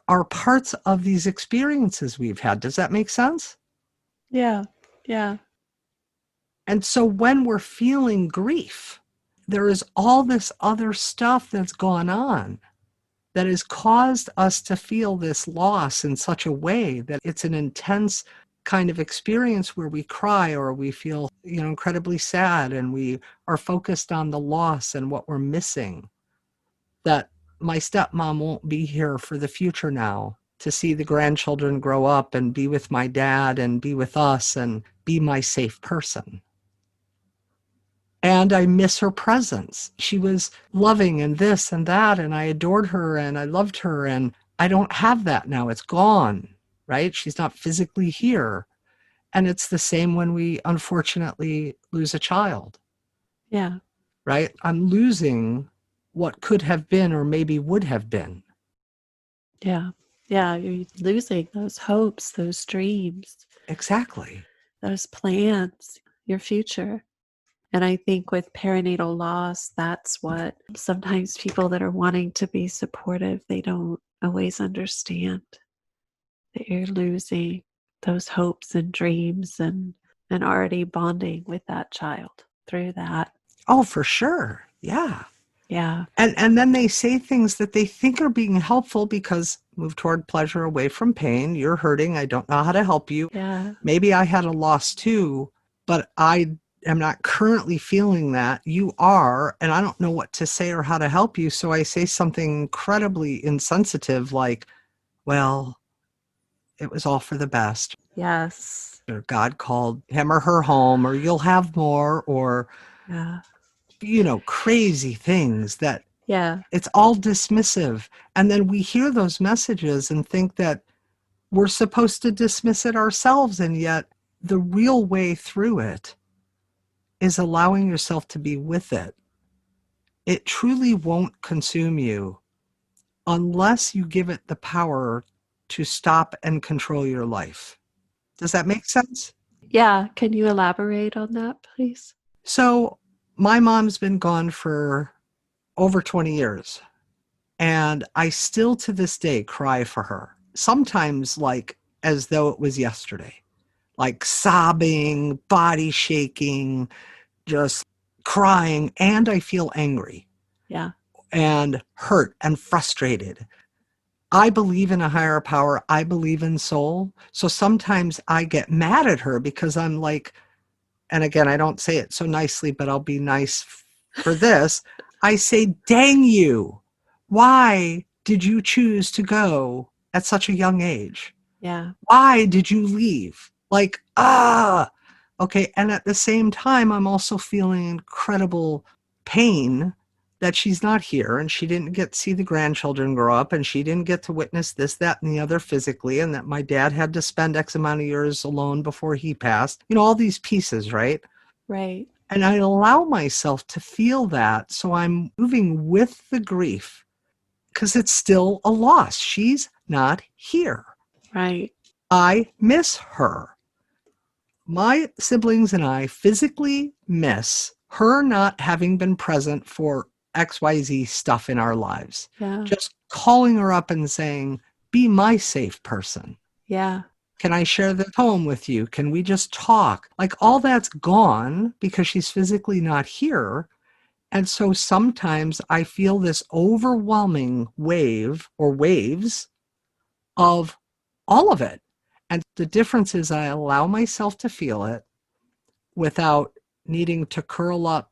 are parts of these experiences we've had. Does that make sense? Yeah. Yeah. And so when we're feeling grief, there is all this other stuff that's gone on that has caused us to feel this loss in such a way that it's an intense kind of experience where we cry or we feel, incredibly sad, and we are focused on the loss and what we're missing. That my stepmom won't be here for the future now to see the grandchildren grow up and be with my dad and be with us and be my safe person. And I miss her presence. She was loving and this and that, and I adored her and I loved her, and I don't have that now. It's gone, right? She's not physically here. And it's the same when we unfortunately lose a child, Yeah. right? I'm losing what could have been or maybe would have been. Yeah. Yeah. You're losing those hopes, those dreams, Exactly. those plans, your future. And I think with perinatal loss, that's what sometimes people that are wanting to be supportive, they don't always understand that you're losing. those hopes and dreams and already bonding with that child through that. Oh, for sure. Yeah. Yeah. And then they say things that they think are being helpful because move toward pleasure away from pain. You're hurting. I don't know how to help you. Yeah. Maybe I had a loss too, but I am not currently feeling that. You are, and I don't know what to say or how to help you. So I say something incredibly insensitive like, well, it was all for the best. Yes. Or God called him or her home, or you'll have more, or, Yeah. crazy things that Yeah. it's all dismissive. And then we hear those messages and think that we're supposed to dismiss it ourselves. And yet the real way through it is allowing yourself to be with it. It truly won't consume you unless you give it the power to stop and control your life. Does that make sense? Yeah. Can you elaborate on that, please? So my mom's been gone for over 20 years, and I still to this day cry for her. Sometimes like as though it was yesterday, like sobbing, body shaking, just crying, and I feel angry Yeah. and hurt and frustrated. I believe in a higher power. I believe in soul. So sometimes I get mad at her because I'm like, and again, I don't say it so nicely, but I'll be nice for this. I say, dang you. Why did you choose to go at such a young age? Yeah. Why did you leave? Like, okay. And at the same time, I'm also feeling incredible pain that she's not here and she didn't get to see the grandchildren grow up and she didn't get to witness this, that, and the other physically, and that my dad had to spend X amount of years alone before he passed. All these pieces, right? Right. And I allow myself to feel that. So I'm moving with the grief because it's still a loss. She's not here. Right. I miss her. My siblings and I physically miss her not having been present for XYZ stuff in our lives. Yeah. Just calling her up and saying, be my safe person. Yeah. Can I share the home with you? Can we just talk? Like all that's gone because she's physically not here. And so sometimes I feel this overwhelming wave or waves of all of it. And the difference is I allow myself to feel it without needing to curl up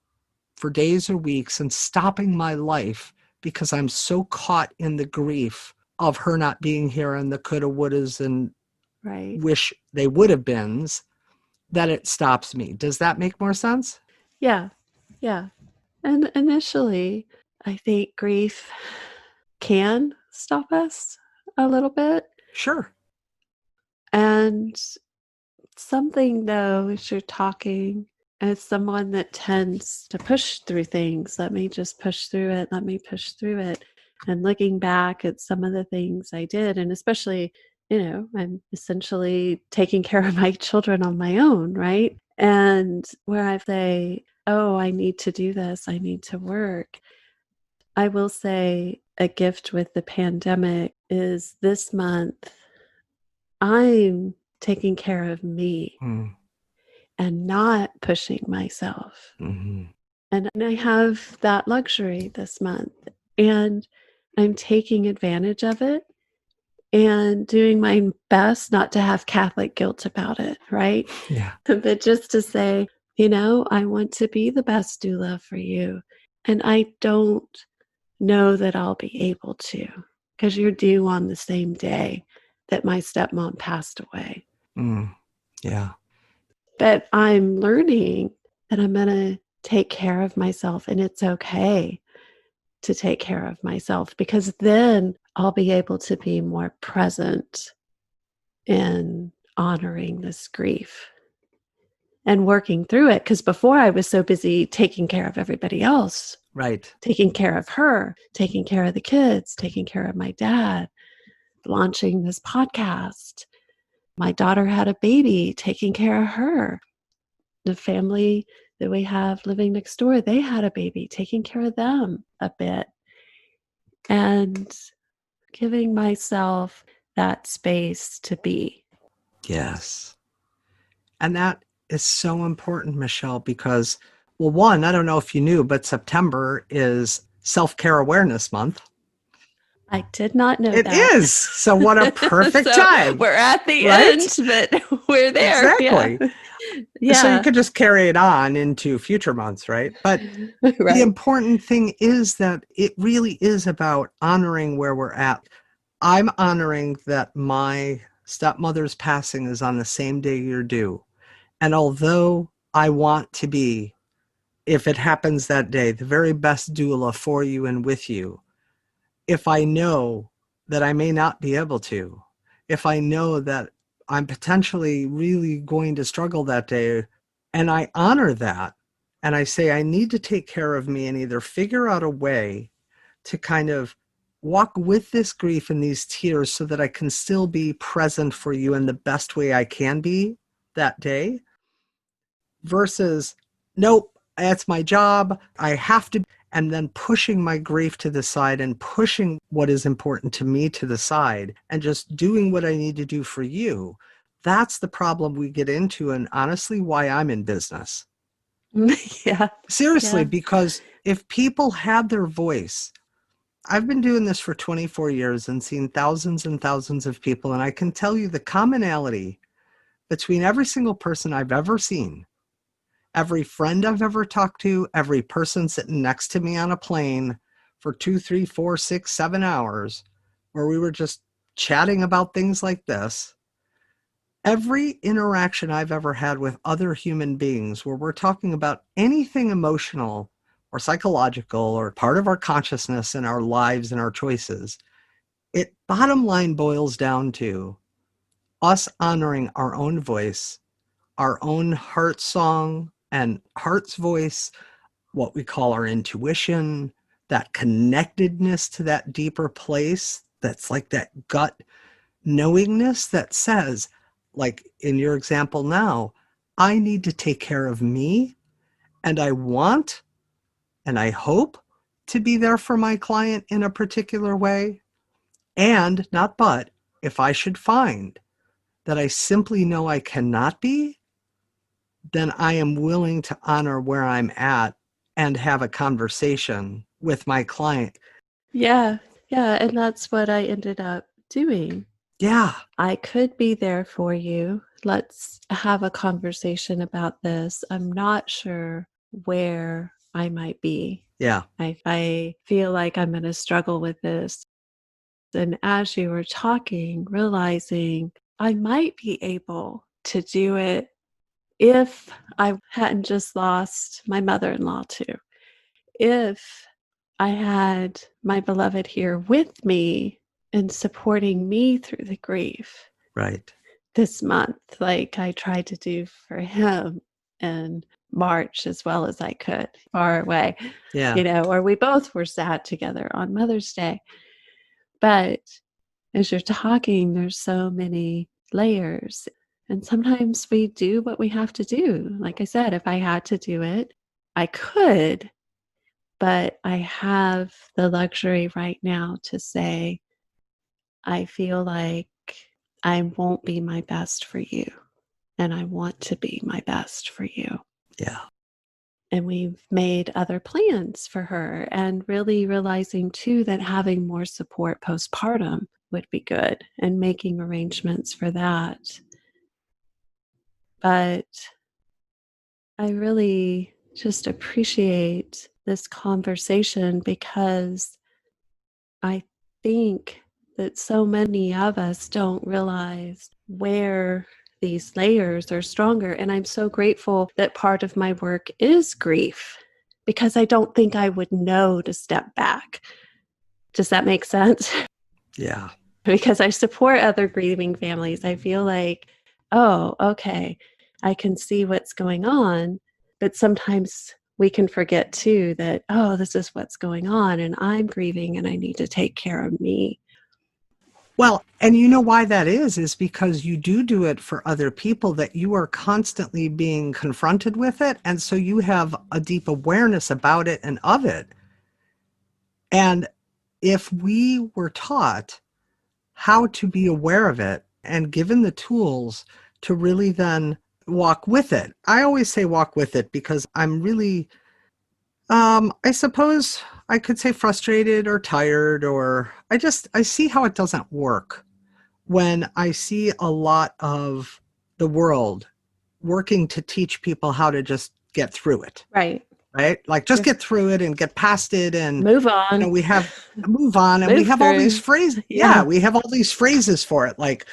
for days or weeks and stopping my life because I'm so caught in the grief of her not being here and the coulda, wouldas, and Right. wish they would have beens that it stops me. Does that make more sense? Yeah. Yeah. And initially, I think grief can stop us a little bit. Sure. And something, though, as you're talking, as someone that tends to push through things, let me just push through it, let me push through it. And looking back at some of the things I did, and especially, I'm essentially taking care of my children on my own, right? And where I say, oh, I need to do this, I need to work. I will say a gift with the pandemic is this month, I'm taking care of me Mm. and not pushing myself. Mm-hmm. And I have that luxury this month. And I'm taking advantage of it and doing my best not to have Catholic guilt about it, right? Yeah. But just to say, I want to be the best doula for you. And I don't know that I'll be able to because you're due on the same day that my stepmom passed away. Yeah. But I'm learning that I'm going to take care of myself, and it's okay to take care of myself because then I'll be able to be more present in honoring this grief and working through it. Because before I was so busy taking care of everybody else, Right. taking care of her, taking care of the kids, taking care of my dad, launching this podcast. My daughter had a baby, taking care of her. The family that we have living next door, they had a baby, taking care of them a bit. And giving myself that space to be. Yes. And that is so important, Michelle, because, well, one, I don't know if you knew, but September is Self-Care Awareness Month. I did not know It that. is. So what a perfect So time, we're at the right? end, but we're there. Exactly. Yeah. So you Yeah. could just carry it on into future months, right? But the Right. important thing is that it really is about honoring where we're at. I'm honoring that my stepmother's passing is on the same day you're due. And although I want to be, if it happens that day, the very best doula for you and with you, if I know that I may not be able to, if I know that I'm potentially really going to struggle that day, and I honor that, and I say I need to take care of me and either figure out a way to kind of walk with this grief and these tears so that I can still be present for you in the best way I can be that day, versus, nope, that's my job, I have to, and then pushing my grief to the side and pushing what is important to me to the side and just doing what I need to do for you. That's the problem we get into, and honestly, why I'm in business. Yeah. Seriously, Yeah. because if people had their voice, I've been doing this for 24 years and seen thousands and thousands of people, and I can tell you the commonality between every single person I've ever seen, every friend I've ever talked to, every person sitting next to me on a plane for 2, 3, 4, 6, 7 hours, where we were just chatting about things like this. Every interaction I've ever had with other human beings where we're talking about anything emotional or psychological or part of our consciousness and our lives and our choices, it bottom line boils down to us honoring our own voice, our own heart song and heart's voice, what we call our intuition, that connectedness to that deeper place that's like that gut knowingness that says, like in your example now, I need to take care of me, and I want and I hope to be there for my client in a particular way. And not but, if I should find that I simply know I cannot be, then I am willing to honor where I'm at and have a conversation with my client. Yeah. Yeah. And that's what I ended up doing. Yeah, I could be there for you. Let's have a conversation about this. I'm not sure where I might be. yeah, I feel like I'm going to struggle with this. And as you were talking, realizing I might be able to do it if I hadn't just lost my mother in law, too. If I had my beloved here with me and supporting me through the grief right. this month, like I tried to do for him in March as well as I could, far away, Yeah. or we both were sad together on Mother's Day. But as you're talking, there's so many layers. And sometimes we do what we have to do. Like I said, if I had to do it, I could, but I have the luxury right now to say, I feel like I won't be my best for you, and I want to be my best for you. Yeah. And we've made other plans for her, and really realizing too that having more support postpartum would be good and making arrangements for that. But I really just appreciate this conversation because I think that so many of us don't realize where these layers are stronger. And I'm so grateful that part of my work is grief because I don't think I would know to step back. Does that make sense? Yeah. Because I support other grieving families. I feel like, oh, okay, I can see what's going on. But sometimes we can forget too that, oh, this is what's going on and I'm grieving and I need to take care of me. Well, and you know why that is because you do it for other people, that you are constantly being confronted with it. And so you have a deep awareness about it and of it. And if we were taught how to be aware of it and given the tools to really then walk with it. I always say walk with it because I'm really, I suppose I could say frustrated or tired, or I see how it doesn't work when I see a lot of the world working to teach people how to just get through it. Right. Right? Like just get through it and get past it and move on. we have move on and we Move have all through. these phrases. Yeah. We have all these phrases for it, like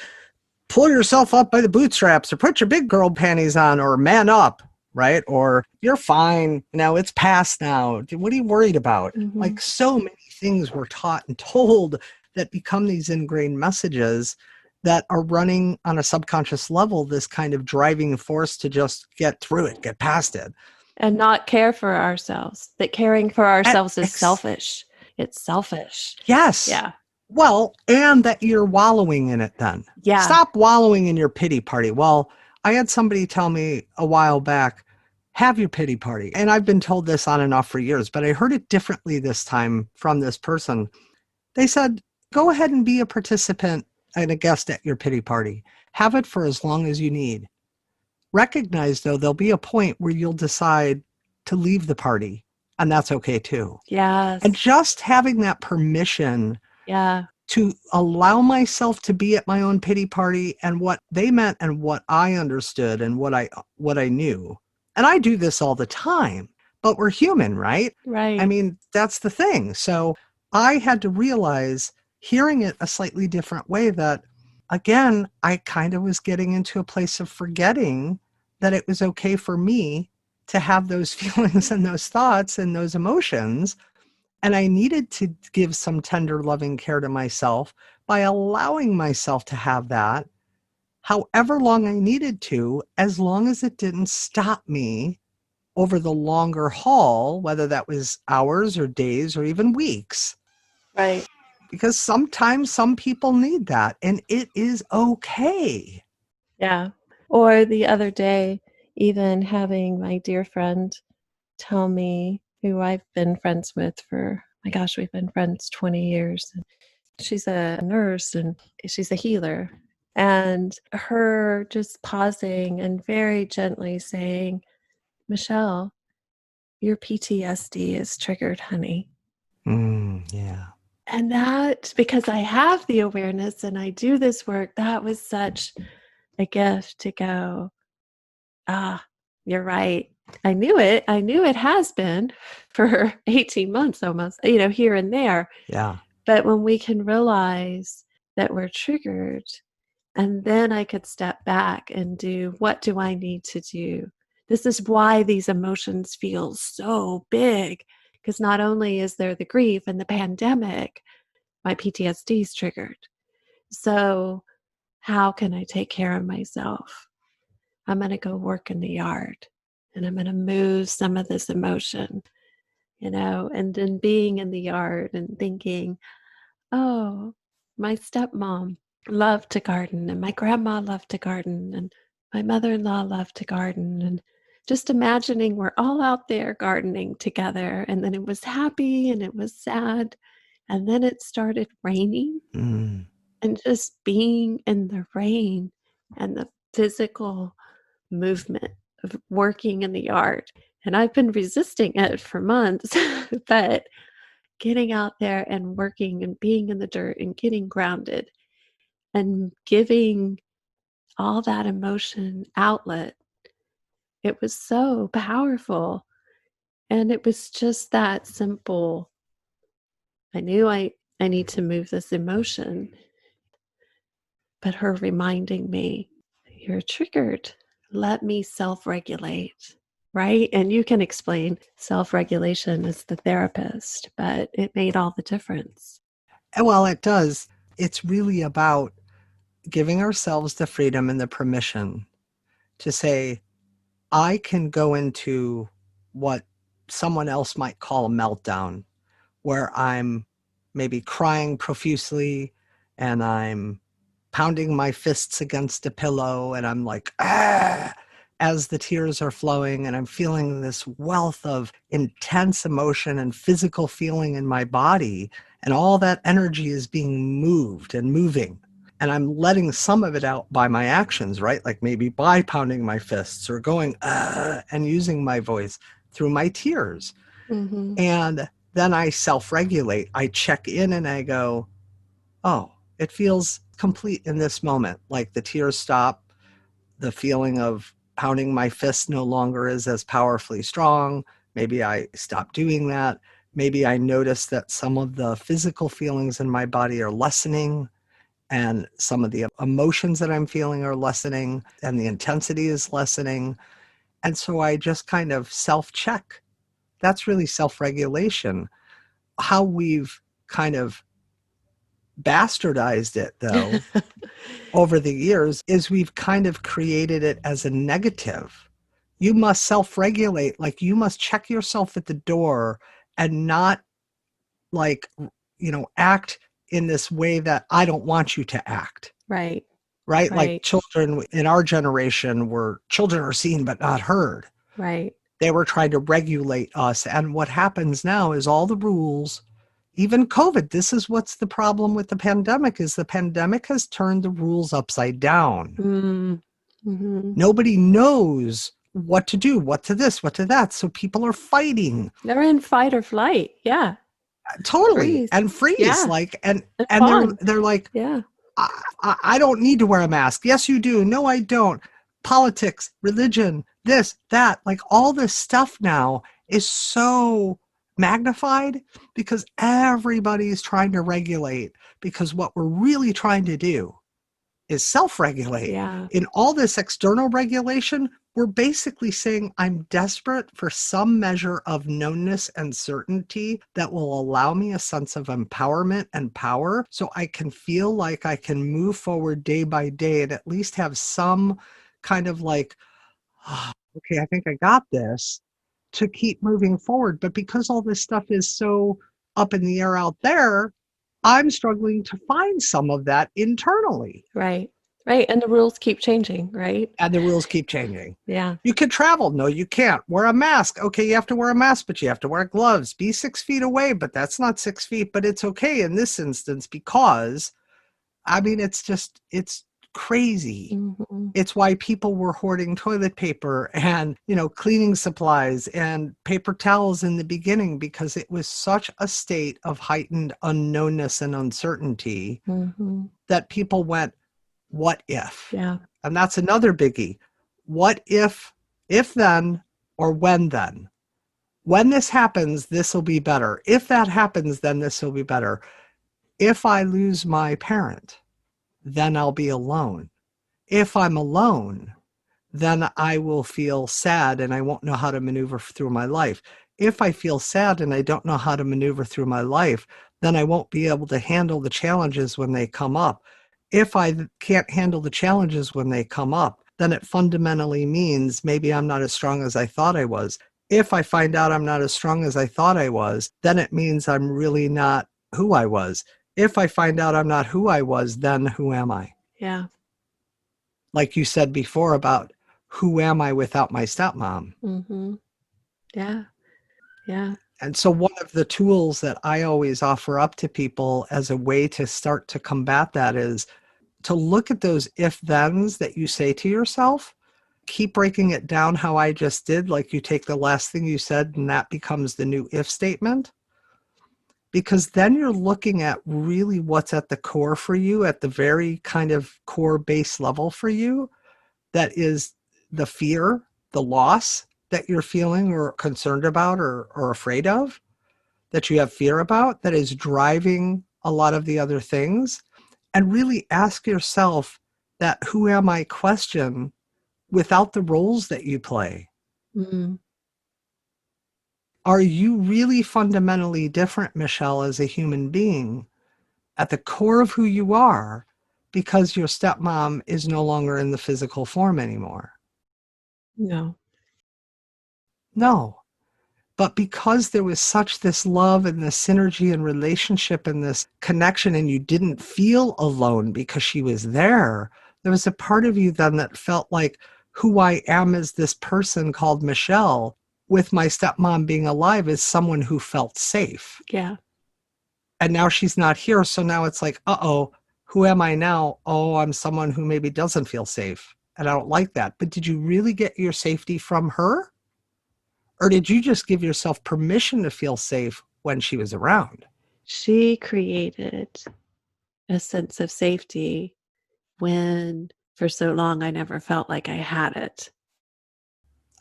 pull yourself up by the bootstraps or put your big girl panties on or man up, right? Or you're fine. It's past now. What are you worried about? Mhm. Like so many things we're taught and told that become these ingrained messages that are running on a subconscious level, this kind of driving force to just get through it, get past it. And not care for ourselves. That caring for ourselves is selfish. It's selfish. Yes. Yeah. Well, and that you're wallowing in it then. Yeah. Stop wallowing in your pity party. Well, I had somebody tell me a while back, have your pity party. And I've been told this on and off for years, but I heard it differently this time from this person. They said, go ahead and be a participant and a guest at your pity party. Have it for as long as you need. Recognize, though, there'll be a point where you'll decide to leave the party, and that's okay too. Yes. And just having that permission to allow myself to be at my own pity party and what they meant and what I understood and what I knew. And I do this all the time, but we're human, right? Right. I mean, that's the thing. So I had to realize, hearing it a slightly different way, that again, I kind of was getting into a place of forgetting that it was okay for me to have those feelings and those thoughts and those emotions. And I needed to give some tender, loving care to myself by allowing myself to have that however long I needed to, as long as it didn't stop me over the longer haul, whether that was hours or days or even weeks. Right. Because sometimes some people need that, and it is okay. Yeah. Or the other day, even having my dear friend tell me, who I've been friends with for, my gosh, we've been friends 20 years. She's a nurse and she's a healer. And her just pausing and very gently saying, Michelle, your PTSD is triggered, honey. Yeah. And that, because I have the awareness and I do this work, that was such a gift to go, you're right. I knew it. I knew it has been for 18 months almost, here and there. Yeah. But when we can realize that we're triggered, and then I could step back and do, what do I need to do? This is why these emotions feel so big, because not only is there the grief and the pandemic, my PTSD is triggered. So how can I take care of myself? I'm going to go work in the yard and I'm going to move some of this emotion, and then being in the yard and thinking, oh, my stepmom loved to garden and my grandma loved to garden and my mother-in-law loved to garden, and just imagining we're all out there gardening together. And then it was happy and it was sad. And then it started raining, and just being in the rain and the physical movement of working in the yard. And I've been resisting it for months, but getting out there and working and being in the dirt and getting grounded and giving all that emotion outlet, it was so powerful. And it was just that simple. I knew I need to move this emotion, but her reminding me, you're triggered. Let me self-regulate, right? And you can explain self-regulation as the therapist, but it made all the difference. Well, it does. It's really about giving ourselves the freedom and the permission to say, I can go into what someone else might call a meltdown, where I'm maybe crying profusely and I'm pounding my fists against a pillow and I'm like, as the tears are flowing, and I'm feeling this wealth of intense emotion and physical feeling in my body, and all that energy is being moved and moving. and I'm letting some of it out by my actions, right? Like maybe by pounding my fists or going, and using my voice through my tears. Mm-hmm. And then I self-regulate. I check in and I go, oh, it feels complete in this moment. Like the tears stop. The feeling of pounding my fist no longer is as powerfully strong. Maybe I stop doing that. Maybe I notice that some of the physical feelings in my body are lessening, and some of the emotions that I'm feeling are lessening, and the intensity is lessening. And so I just kind of self-check. That's really self-regulation. How we've kind of bastardized it, though, over the years is we've kind of created it as a negative. You must self-regulate, like you must check yourself at the door and not like, act in this way that I don't want you to act. Right. Right? Like Right. children in our generation were children are seen but not heard. Right. They were trying to regulate us. And what happens now is all the rules, even COVID, this is what's the problem with the pandemic, is the pandemic has turned the rules upside down. Mm-hmm. Nobody knows what to do, what to this, what to that. So people are fighting. They're in fight or flight. Yeah. Totally. Freeze. And freeze. Yeah. Like, And and fawn. they're like, Yeah. I don't need to wear a mask. Yes, you do. No, I don't. Politics, religion, this, that, like all this stuff now is so magnified because everybody's trying to regulate, because what we're really trying to do is self-regulate. Yeah. In all this external regulation, we're basically saying I'm desperate for some measure of knownness and certainty that will allow me a sense of empowerment and power so I can feel like I can move forward day by day and at least have some kind of like, oh, okay, I think I got this, to keep moving forward. But because all this stuff is so up in the air out there, I'm struggling to find some of that internally. Right. Right. And the rules keep changing, right? And the rules keep changing. Yeah. You can travel. No, you can't. Wear a mask. Okay, you have to wear a mask, but you have to wear gloves. Be 6 feet away, but that's not 6 feet. But it's okay in this instance because, I mean, it's crazy. Mm-hmm. It's why people were hoarding toilet paper and, cleaning supplies and paper towels in the beginning, because it was such a state of heightened unknownness and uncertainty that people went, what if? Yeah. And that's another biggie. What if then, or when then? When this happens, this will be better. If that happens, then this will be better. If I lose my parent, then I'll be alone. If I'm alone, then I will feel sad and I won't know how to maneuver through my life. If I feel sad and I don't know how to maneuver through my life, then I won't be able to handle the challenges when they come up. If I can't handle the challenges when they come up, then it fundamentally means maybe I'm not as strong as I thought I was. If I find out I'm not as strong as I thought I was, then it means I'm really not who I was. If I find out I'm not who I was, then who am I? Yeah. Like you said before about who am I without my stepmom? Mm-hmm. Yeah. Yeah. And so one of the tools that I always offer up to people as a way to start to combat that is to look at those if-thens that you say to yourself, keep breaking it down how I just did, like you take the last thing you said and that becomes the new if statement. Because then you're looking at really what's at the core for you, at the very kind of core base level for you, that is the fear, the loss that you're feeling or concerned about or afraid of, that you have fear about, that is driving a lot of the other things. And really ask yourself that who am I question without the roles that you play. Mm-hmm. Are you really fundamentally different, Michelle, as a human being at the core of who you are because your stepmom is no longer in the physical form anymore? No. No. But because there was such this love and this synergy and relationship and this connection, and you didn't feel alone because she was there was a part of you then that felt like who I am as this person called Michelle, with my stepmom being alive, is someone who felt safe. Yeah. And now she's not here. So now it's like, Who am I now? Oh, I'm someone who maybe doesn't feel safe. And I don't like that. But did you really get your safety from her? Or did you just give yourself permission to feel safe when she was around? She created a sense of safety when for so long I never felt like I had it.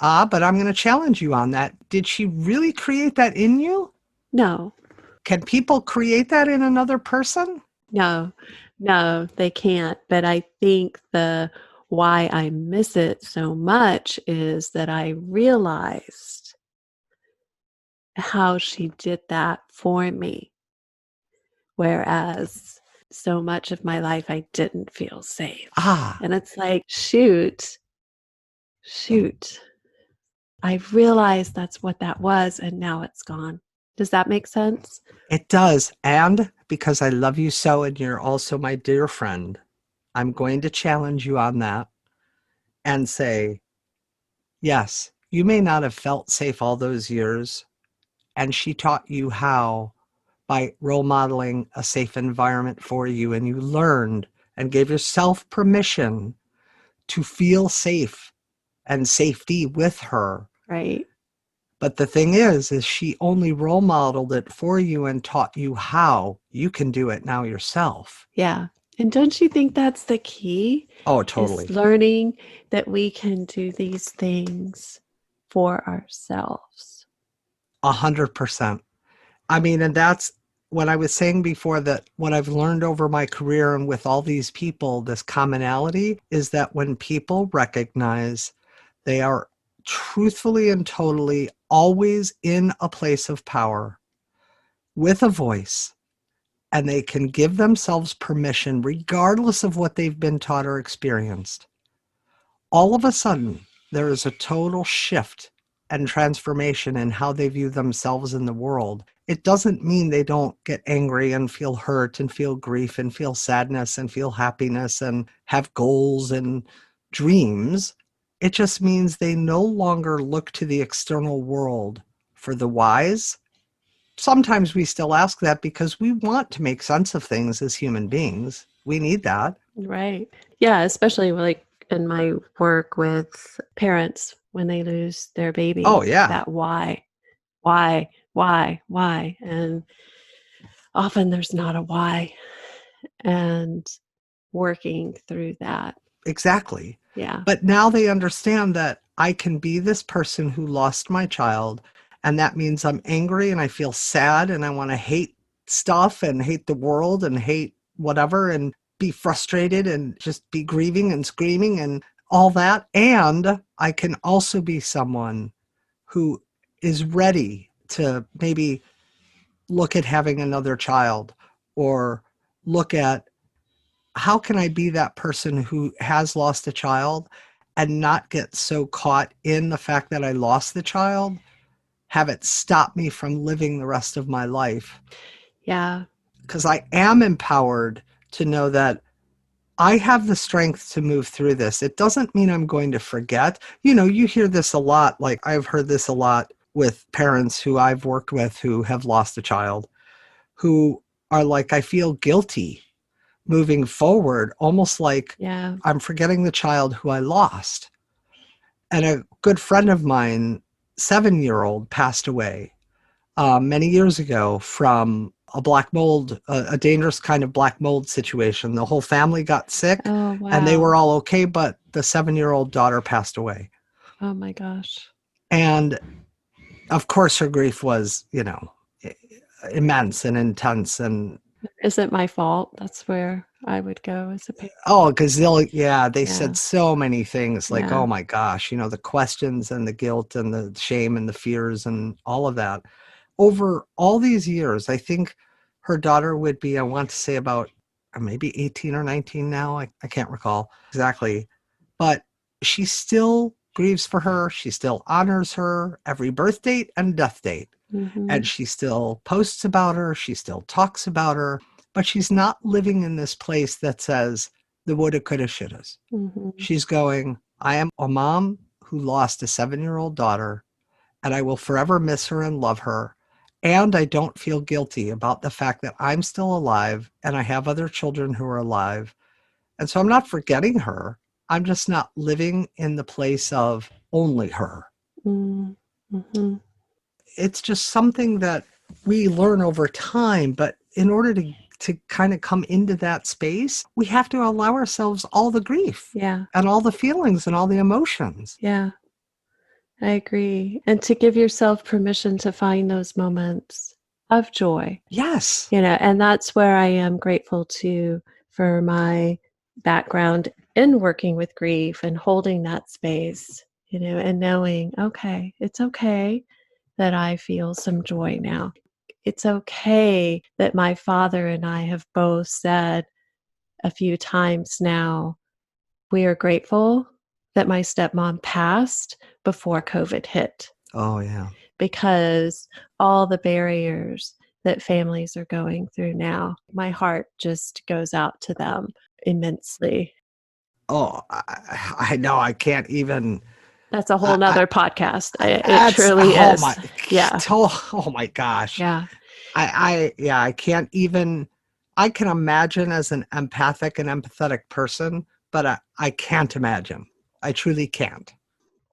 But I'm going to challenge you on that. Did she really create that in you? No, Can people create that in another person? no, no, they can't. But I think the why I miss it so much is that I realized how she did that for me. Whereas so much of my life, I didn't feel safe. Ah, And it's like, shoot, I realized that's what that was, and now it's gone. Does that make sense? it does. And because I love you so and you're also my dear friend, I'm going to challenge you on that and say, yes, you may not have felt safe all those years, and she taught you how by role modeling a safe environment for you, and you learned and gave yourself permission to feel safe and safety with her. Right. But the thing is she only role modeled it for you and taught you how you can do it now yourself. Yeah. And don't you think that's the key? Oh, Is totally. learning that we can do these things for ourselves. 100%. I mean, and that's what I was saying before, that what I've learned over my career and with all these people, this commonality is that when people recognize they are truthfully and totally always in a place of power with a voice, and they can give themselves permission, regardless of what they've been taught or experienced, all of a sudden, there is a total shift and transformation in how they view themselves in the world. It doesn't mean they don't get angry and feel hurt and feel grief and feel sadness and feel happiness and have goals and dreams. It just means they no longer look to the external world for the whys. Sometimes we still ask that because we want to make sense of things as human beings. We need that. Right. Yeah, especially like in my work with parents when they lose their Oh, baby, yeah. that why? And often there's not a why. And working through that. Exactly. Yeah. But now they understand that I can be this person who lost my child, and that means I'm angry and I feel sad and I want to hate stuff and hate the world and hate whatever and be frustrated and just be grieving and screaming and all that. And I can also be someone who is ready to maybe look at having another child, or look at how can I be that person who has lost a child and not get so caught in the fact that I lost the child, have it stop me from living the rest of my life? Yeah. Because I am empowered to know that I have the strength to move through this. It doesn't mean I'm going to forget. You know, you hear this a lot. Like, I've heard this a lot with parents who I've worked with who have lost a child, who are like, I feel guilty moving forward, almost like Yeah. I'm forgetting the child who I lost. And a good friend of mine, 7-year-old, passed away many years ago from a black mold, a dangerous kind of black mold situation. The whole family got sick Oh, and they were wow. all okay, but the 7-year-old daughter passed away. Oh my gosh. And of course, her grief was, immense and intense. And Is it my fault? That's where I would go as a parent. oh, because they Yeah. said so many things like, Yeah. oh my gosh, the questions and the guilt and the shame and the fears and all of that. Over all these years, I think her daughter would be, I want to say about maybe 18 or 19 now. I can't recall exactly. But she still grieves for her. She still honors her every birth date and death date. Mm-hmm. And she still posts about her. She still talks about her. But she's not living in this place that says the woulda, coulda, shouldas. Mm-hmm. She's going, I am a mom who lost a 7-year-old daughter, and I will forever miss her and love her. And I don't feel guilty about the fact that I'm still alive and I have other children who are alive. And so I'm not forgetting her. I'm just not living in the place of only her. Mm-hmm. It's just something that we learn over time. But in order to kind of come into that space, we have to allow ourselves all the grief Yeah. and all the feelings and all the emotions. Yeah. I agree. And to give yourself permission to find those moments of joy. Yes. And that's where I am grateful for my background in working with grief and holding that space, and knowing, okay, it's okay that I feel some joy now. It's okay that my father and I have both said a few times now, we are grateful that my stepmom passed before COVID hit. Oh, yeah. Because all the barriers that families are going through now, my heart just goes out to them immensely. Oh, I know. I can't even. That's a whole nother podcast. It That's truly oh is. my. Yeah. Oh my gosh. Yeah. I can't even. I can imagine as an empathic and empathetic person, but I can't imagine. I truly can't.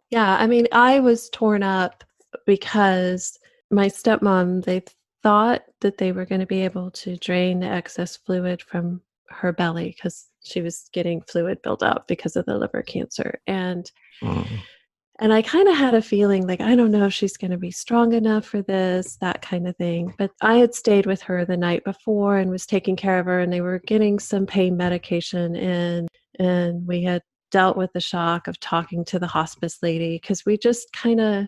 Yeah. I mean, I was torn up because my stepmom, they thought that they were going to be able to drain the excess fluid from her belly because she was getting fluid buildup because of the liver cancer. Mm. And I kind of had a feeling like, I don't know if she's going to be strong enough for this, that kind of thing. But I had stayed with her the night before and was taking care of her, and they were getting some pain medication in. And we had dealt with the shock of talking to the hospice lady because we just kind of,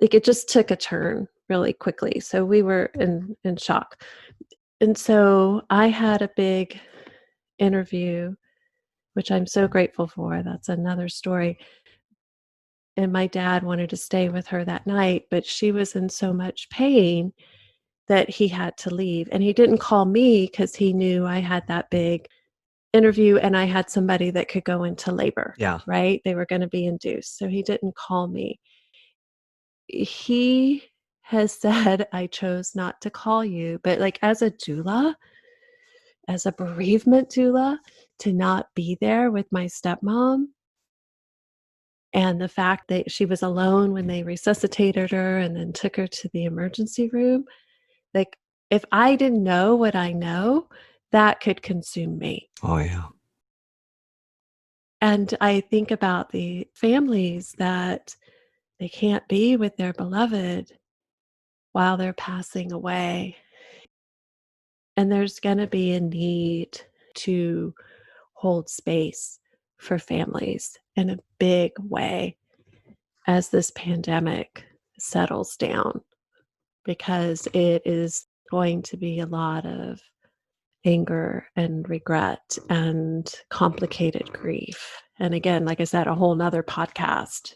like, it just took a turn really quickly. So we were in shock. And so I had a big interview, which I'm so grateful for. That's another story. And my dad wanted to stay with her that night, but she was in so much pain that he had to leave. And he didn't call me because he knew I had that big interview and I had somebody that could go into labor. Yeah. Right? They were going to be induced. So he didn't call me. He has said, I chose not to call you. But like as a doula, as a bereavement doula, to not be there with my stepmom, and the fact that she was alone when they resuscitated her and then took her to the emergency room, like, if I didn't know what I know, that could consume me. Oh, yeah. And I think about the families that they can't be with their beloved while they're passing away. And there's going to be a need to hold space for families in a big way as this pandemic settles down, because it is going to be a lot of anger and regret and complicated grief. And again, like I said, a whole nother podcast.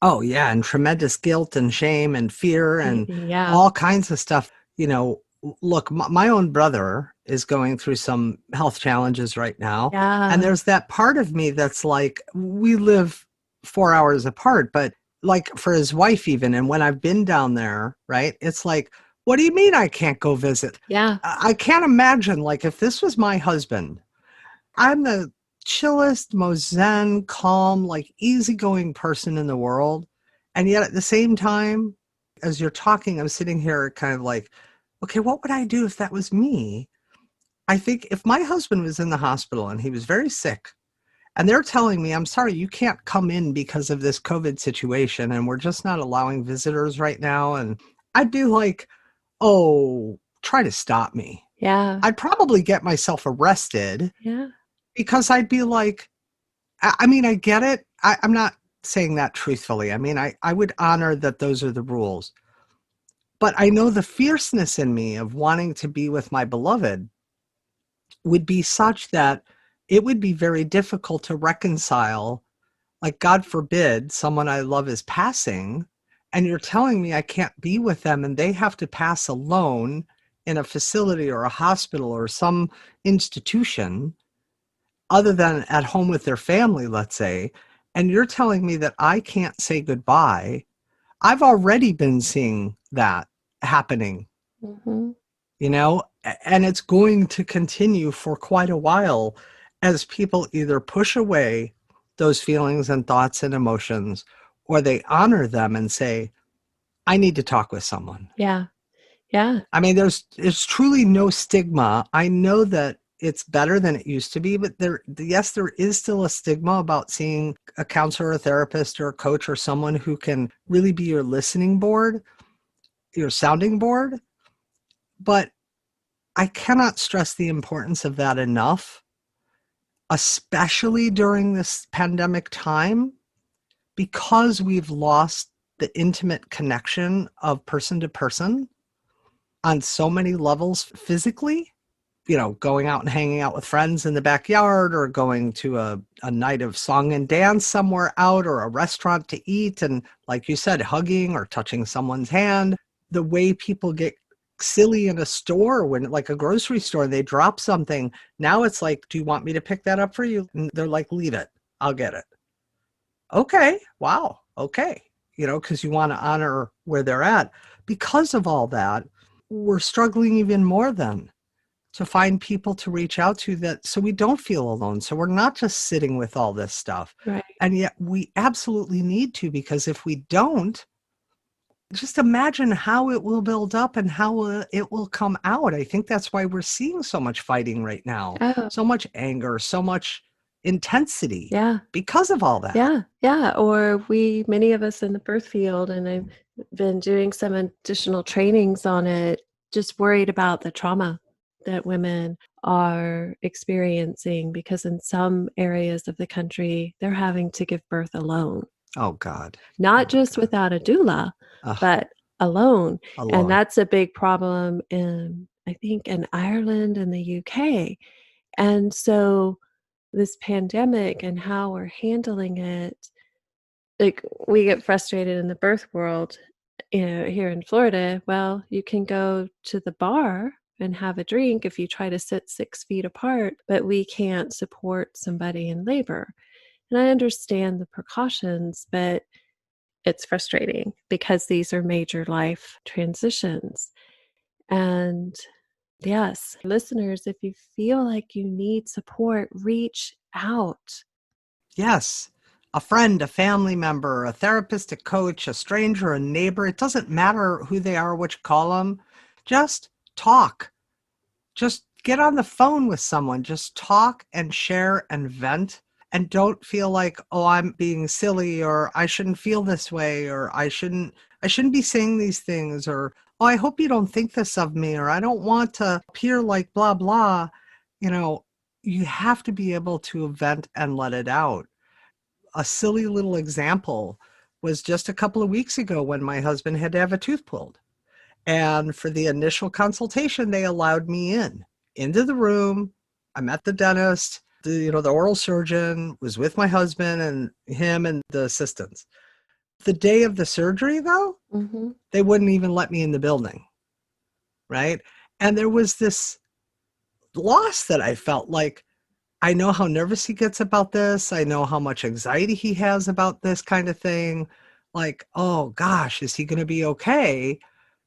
Oh, yeah. And tremendous guilt and shame and fear and Yeah. all kinds of stuff. Look, my own brother is going through some health challenges right now. Yeah. And there's that part of me that's like, we live 4 hours apart, but like for his wife even. And when I've been down there, right, it's like, what do you mean I can't go visit? Yeah. I can't imagine, like, if this was my husband, I'm the chillest, most zen, calm, like easygoing person in the world. And yet at the same time, as you're talking, I'm sitting here kind of like, okay, what would I do if that was me? I think if my husband was in the hospital and he was very sick and they're telling me, I'm sorry, you can't come in because of this COVID situation and we're just not allowing visitors right now. And I'd be like, oh, try to stop me. Yeah. I'd probably get myself arrested. Yeah. Because I'd be like, I mean, I get it. I'm not saying that truthfully. I mean, I would honor that those are the rules. But I know the fierceness in me of wanting to be with my beloved would be such that it would be very difficult to reconcile. Like, God forbid, someone I love is passing, and you're telling me I can't be with them and they have to pass alone in a facility or a hospital or some institution other than at home with their family, let's say, and you're telling me that I can't say goodbye. I've already been seeing that. happening, Mm-hmm. and it's going to continue for quite a while as people either push away those feelings and thoughts and emotions, or they honor them and say, I need to talk with someone. Yeah. Yeah. I mean, there's truly no stigma. I know that it's better than it used to be, but yes, there is still a stigma about seeing a counselor, a therapist, or a coach, or someone who can really be your listening board, your sounding board. But I cannot stress the importance of that enough, especially during this pandemic time, because we've lost the intimate connection of person to person on so many levels physically. Going out and hanging out with friends in the backyard, or going to a night of song and dance somewhere out, or a restaurant to eat. And like you said, hugging or touching someone's hand. The way people get silly in a store, when like a grocery store, they drop something. Now it's like, do you want me to pick that up for you? And they're like, leave it. I'll get it. Okay. Wow. Okay. Because you want to honor where they're at. Because of all that, we're struggling even more then to find people to reach out to, that so we don't feel alone. So we're not just sitting with all this stuff. Right. And yet we absolutely need to, because if we don't, just imagine how it will build up and how it will come out. I think that's why we're seeing so much fighting right now, Oh, so much anger, so much intensity, yeah. because of all that. Yeah. Yeah. Or many of us in the birth field, and I've been doing some additional trainings on it, just worried about the trauma that women are experiencing, because in some areas of the country, they're having to give birth alone. Oh, God. Not just God. without a doula, Ugh, but alone. And alone. that's a big problem I think, in Ireland and the UK. And so this pandemic and how we're handling it, like, we get frustrated in the birth world, here in Florida. Well, you can go to the bar and have a drink if you try to sit 6 feet apart, but we can't support somebody in labor. And I understand the precautions, but it's frustrating because these are major life transitions. And yes, listeners, if you feel like you need support, reach out. Yes. A friend, a family member, a therapist, a coach, a stranger, a neighbor. It doesn't matter who they are, what you call them. Just talk. Just get on the phone with someone. Just talk and share and vent. And don't feel like, oh, I'm being silly, or I shouldn't feel this way, or I shouldn't be saying these things, or, oh, I hope you don't think this of me, or I don't want to appear like blah, blah. You know, you have to be able to vent and let it out. A silly little example was just a couple of weeks ago when my husband had to have a tooth pulled. And for the initial consultation, they allowed me into the room. I met the dentist. The oral surgeon was with my husband and him and the assistants. The day of the surgery, though, Mm-hmm. they wouldn't even let me in the building, right? And there was this loss that I felt like, I know how nervous he gets about this. I know how much anxiety he has about this kind of thing. Like, oh gosh, is he going to be okay?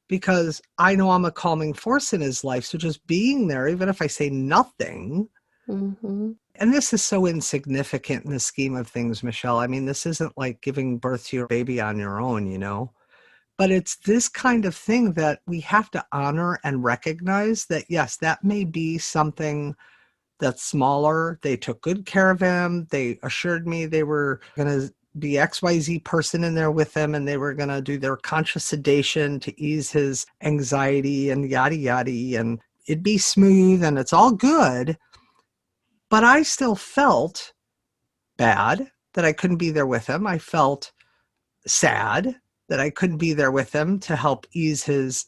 Because I know I'm a calming force in his life. So just being there, even if I say nothing, Mm-hmm. and this is so insignificant in the scheme of things, Michelle. I mean, this isn't like giving birth to your baby on your own. But it's this kind of thing that we have to honor and recognize that, yes, that may be something that's smaller. They took good care of him. They assured me they were going to be XYZ person in there with him, and they were going to do their conscious sedation to ease his anxiety and yada yada, and it'd be smooth and it's all good. But I still felt bad that I couldn't be there with him. I felt sad that I couldn't be there with him to help ease his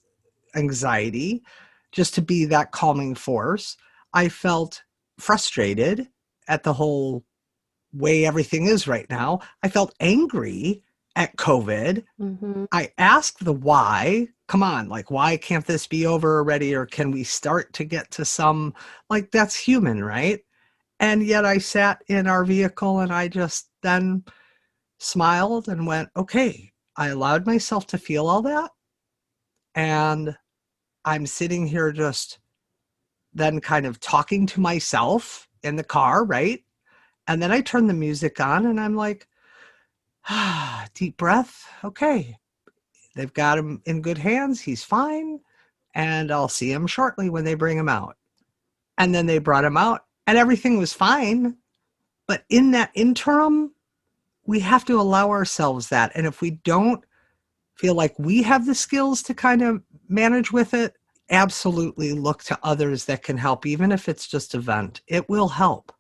anxiety, just to be that calming force. I felt frustrated at the whole way everything is right now. I felt angry at COVID. Mm-hmm. I asked the why. Come on, like, why can't this be over already? Or can we start to get to some, like, that's human, right? And yet I sat in our vehicle and I just then smiled and went, okay, I allowed myself to feel all that. And I'm sitting here just then kind of talking to myself in the car, right? And then I turn the music on and I'm like, deep breath. Okay. They've got him in good hands. He's fine. And I'll see him shortly when they bring him out. And then they brought him out and everything was fine. But in that interim, we have to allow ourselves that. And if we don't feel like we have the skills to kind of manage with it, absolutely look to others that can help, even if it's just a vent. It will help.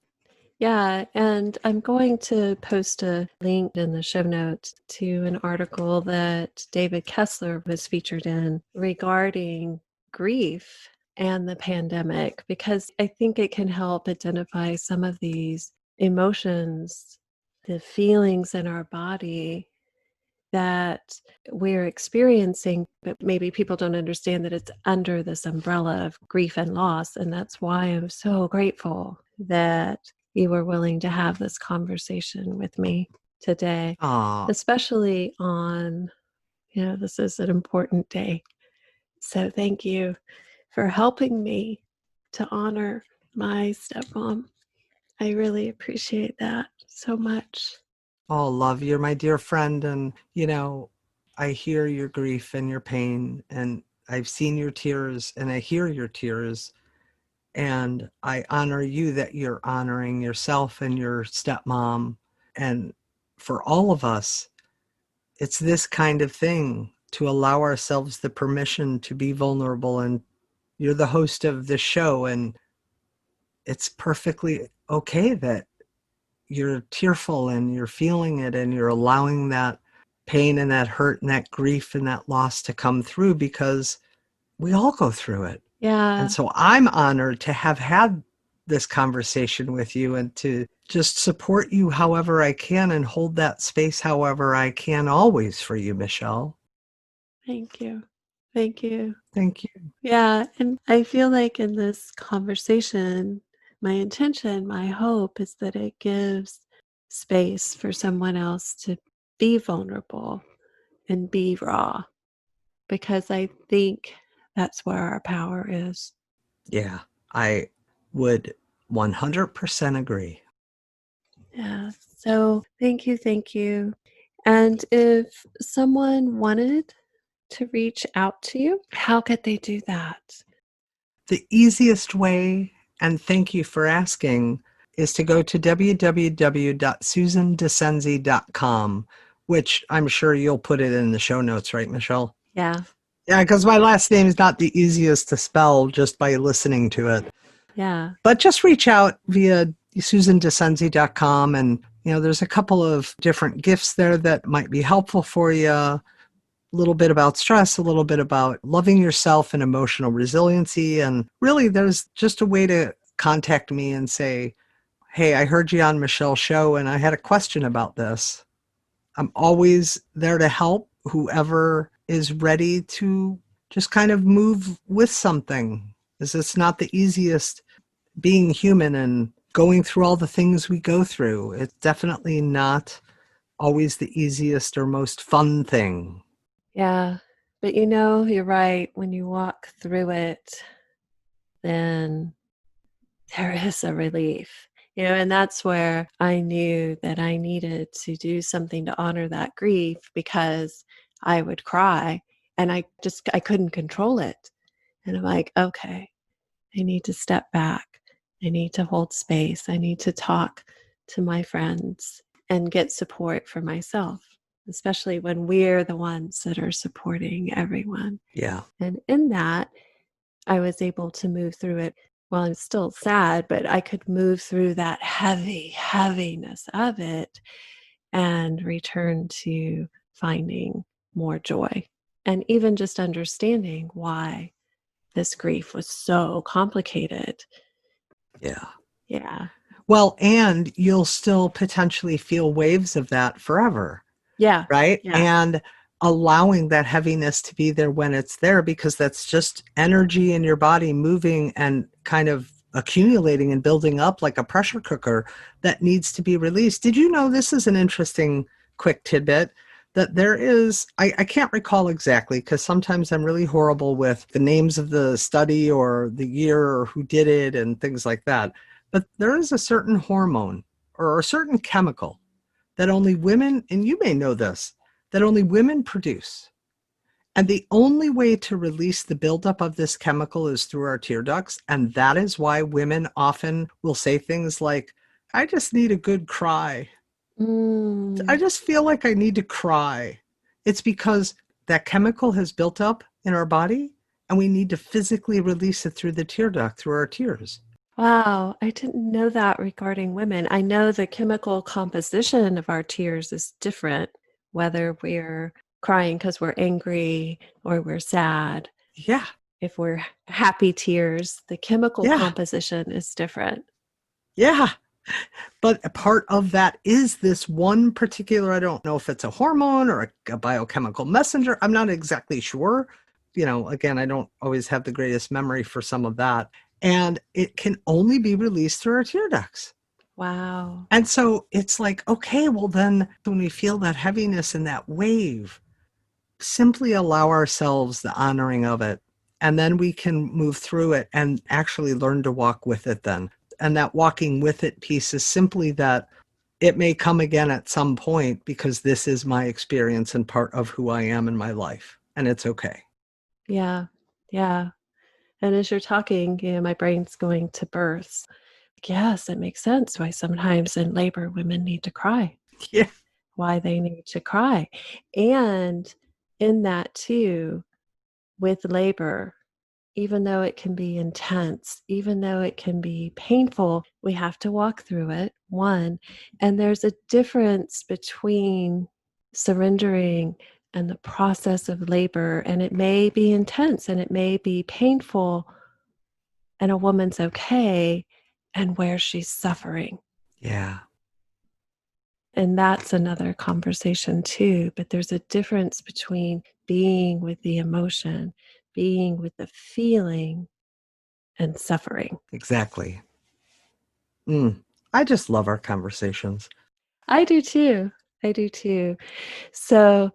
Yeah, and I'm going to post a link in the show notes to an article that David Kessler was featured in regarding grief and the pandemic, because I think it can help identify some of these emotions, the feelings in our body that we're experiencing, but maybe people don't understand that it's under this umbrella of grief and loss. And that's why I'm so grateful that you were willing to have this conversation with me today, especially on, this is an important day. So thank you for helping me to honor my stepmom. I really appreciate that so much. Oh, love, you're my dear friend. And, I hear your grief and your pain, and I've seen your tears and I hear your tears. And I honor you that you're honoring yourself and your stepmom. And for all of us, it's this kind of thing, to allow ourselves the permission to be vulnerable. And you're the host of this show, and it's perfectly okay that you're tearful and you're feeling it and you're allowing that pain and that hurt and that grief and that loss to come through, because we all go through it. Yeah. And so I'm honored to have had this conversation with you and to just support you however I can and hold that space however I can always for you, Michelle. Thank you. Thank you. Thank you. Yeah. And I feel like in this conversation, my intention, my hope is that it gives space for someone else to be vulnerable and be raw, because I think that's where our power is. Yeah, I would 100% agree. Yeah. So thank you. Thank you. And if someone wanted to reach out to you, how could they do that? The easiest way, and thank you for asking, is to go to www.susandascenzi.com, which I'm sure you'll put it in the show notes, right, Michelle? Yeah. Yeah, because my last name is not the easiest to spell just by listening to it. Yeah. But just reach out via susandascenzi.com, and there's a couple of different gifts there that might be helpful for you. A little bit about stress, a little bit about loving yourself and emotional resiliency. And really, there's just a way to contact me and say, hey, I heard you on Michelle's show and I had a question about this. I'm always there to help whoever is ready to just kind of move with something. It's not the easiest being human and going through all the things we go through. It's definitely not always the easiest or most fun thing. Yeah. But you're right. When you walk through it, then there is a relief. And that's where I knew that I needed to do something to honor that grief, because I would cry and I couldn't control it. And I'm like, okay, I need to step back. I need to hold space. I need to talk to my friends and get support for myself, especially when we're the ones that are supporting everyone. Yeah. And in that, I was able to move through it. Well, I'm still sad, but I could move through that heaviness of it and return to finding more joy. And even just understanding why this grief was so complicated. Yeah. Yeah. Well, and you'll still potentially feel waves of that forever. Yeah. Right? Yeah. And allowing that heaviness to be there when it's there, because that's just energy in your body moving and kind of accumulating and building up like a pressure cooker that needs to be released. Did you know, this is an interesting quick tidbit, that there is, I can't recall exactly because sometimes I'm really horrible with the names of the study or the year or who did it and things like that. But there is a certain hormone or a certain chemical that only women, and you may know this, that only women produce. And the only way to release the buildup of this chemical is through our tear ducts. And that is why women often will say things like, I just need a good cry. I just feel like I need to cry. It's because that chemical has built up in our body and we need to physically release it through the tear duct, through our tears. Wow, I didn't know that regarding women. I know the chemical composition of our tears is different, whether we're crying because we're angry or we're sad. Yeah. If we're happy tears, the chemical Yeah. composition is different. Yeah. But a part of that is this one particular, I don't know if it's a hormone or a biochemical messenger. I'm not exactly sure. Again, I don't always have the greatest memory for some of that. And it can only be released through our tear ducts. Wow. And so it's like, okay, well then when we feel that heaviness and that wave, simply allow ourselves the honoring of it. And then we can move through it and actually learn to walk with it then. And that walking with it piece is simply that it may come again at some point because this is my experience and part of who I am in my life. And it's okay. Yeah. Yeah. And as you're talking, my brain's going to births. Yes, it makes sense why sometimes in labor women need to cry. Yeah. Why they need to cry. And in that too, with labor, even though it can be intense, even though it can be painful, we have to walk through it, one. And there's a difference between surrendering and the process of labor. And it may be intense and it may be painful, and a woman's okay, and where she's suffering. Yeah. And that's another conversation too. But there's a difference between being with the emotion, being with the feeling, and suffering. Exactly. I just love our conversations. I do too. I do too. So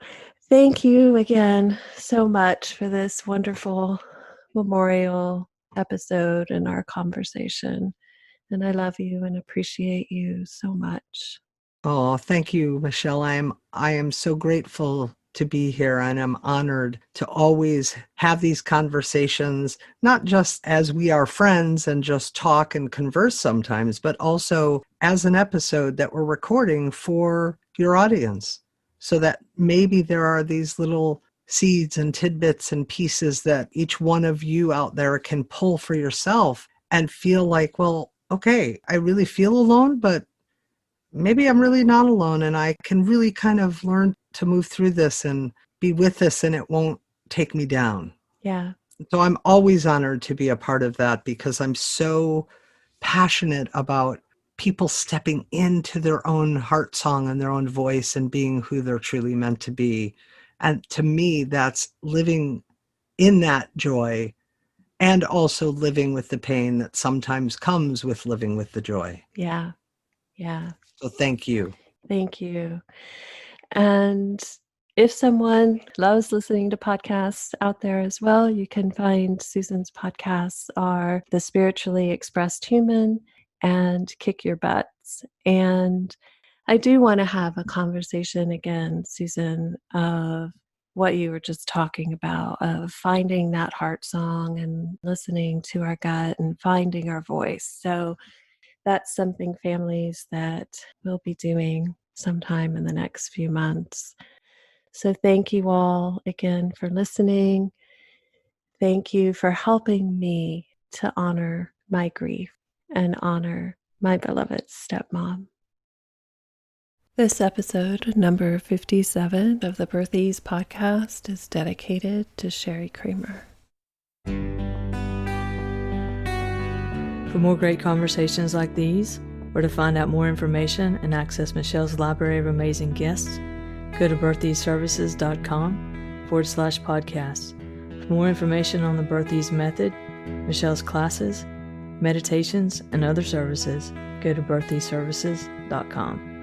thank you again so much for this wonderful memorial episode and our conversation. And I love you and appreciate you so much. Oh, thank you, Michelle. I am so grateful to be here, and I'm honored to always have these conversations, not just as we are friends and just talk and converse sometimes, but also as an episode that we're recording for your audience, so that maybe there are these little seeds and tidbits and pieces that each one of you out there can pull for yourself and feel like, well, okay, I really feel alone, but maybe I'm really not alone, and I can really kind of learn to move through this and be with this, and it won't take me down. Yeah. So I'm always honored to be a part of that because I'm so passionate about people stepping into their own heart song and their own voice and being who they're truly meant to be. And to me, that's living in that joy and also living with the pain that sometimes comes with living with the joy. Yeah. Yeah. So thank you. Thank you. And if someone loves listening to podcasts out there as well, you can find Susan's podcasts are The Spiritually Expressed Human and Kick Your Butts. And I do want to have a conversation again, Susan, of what you were just talking about, of finding that heart song and listening to our gut and finding our voice. So that's something, families, that we'll be doing sometime in the next few months. So thank you all again for listening. Thank you for helping me to honor my grief and honor my beloved stepmom. This episode, number 57 of the Birth Ease podcast, is dedicated to Sherry Kramer. For more great conversations like these, or to find out more information and access Michelle's library of amazing guests, go to birtheaseservices.com/podcast. For more information on the Birth Ease method, Michelle's classes, meditations, and other services, go to birtheaseservices.com.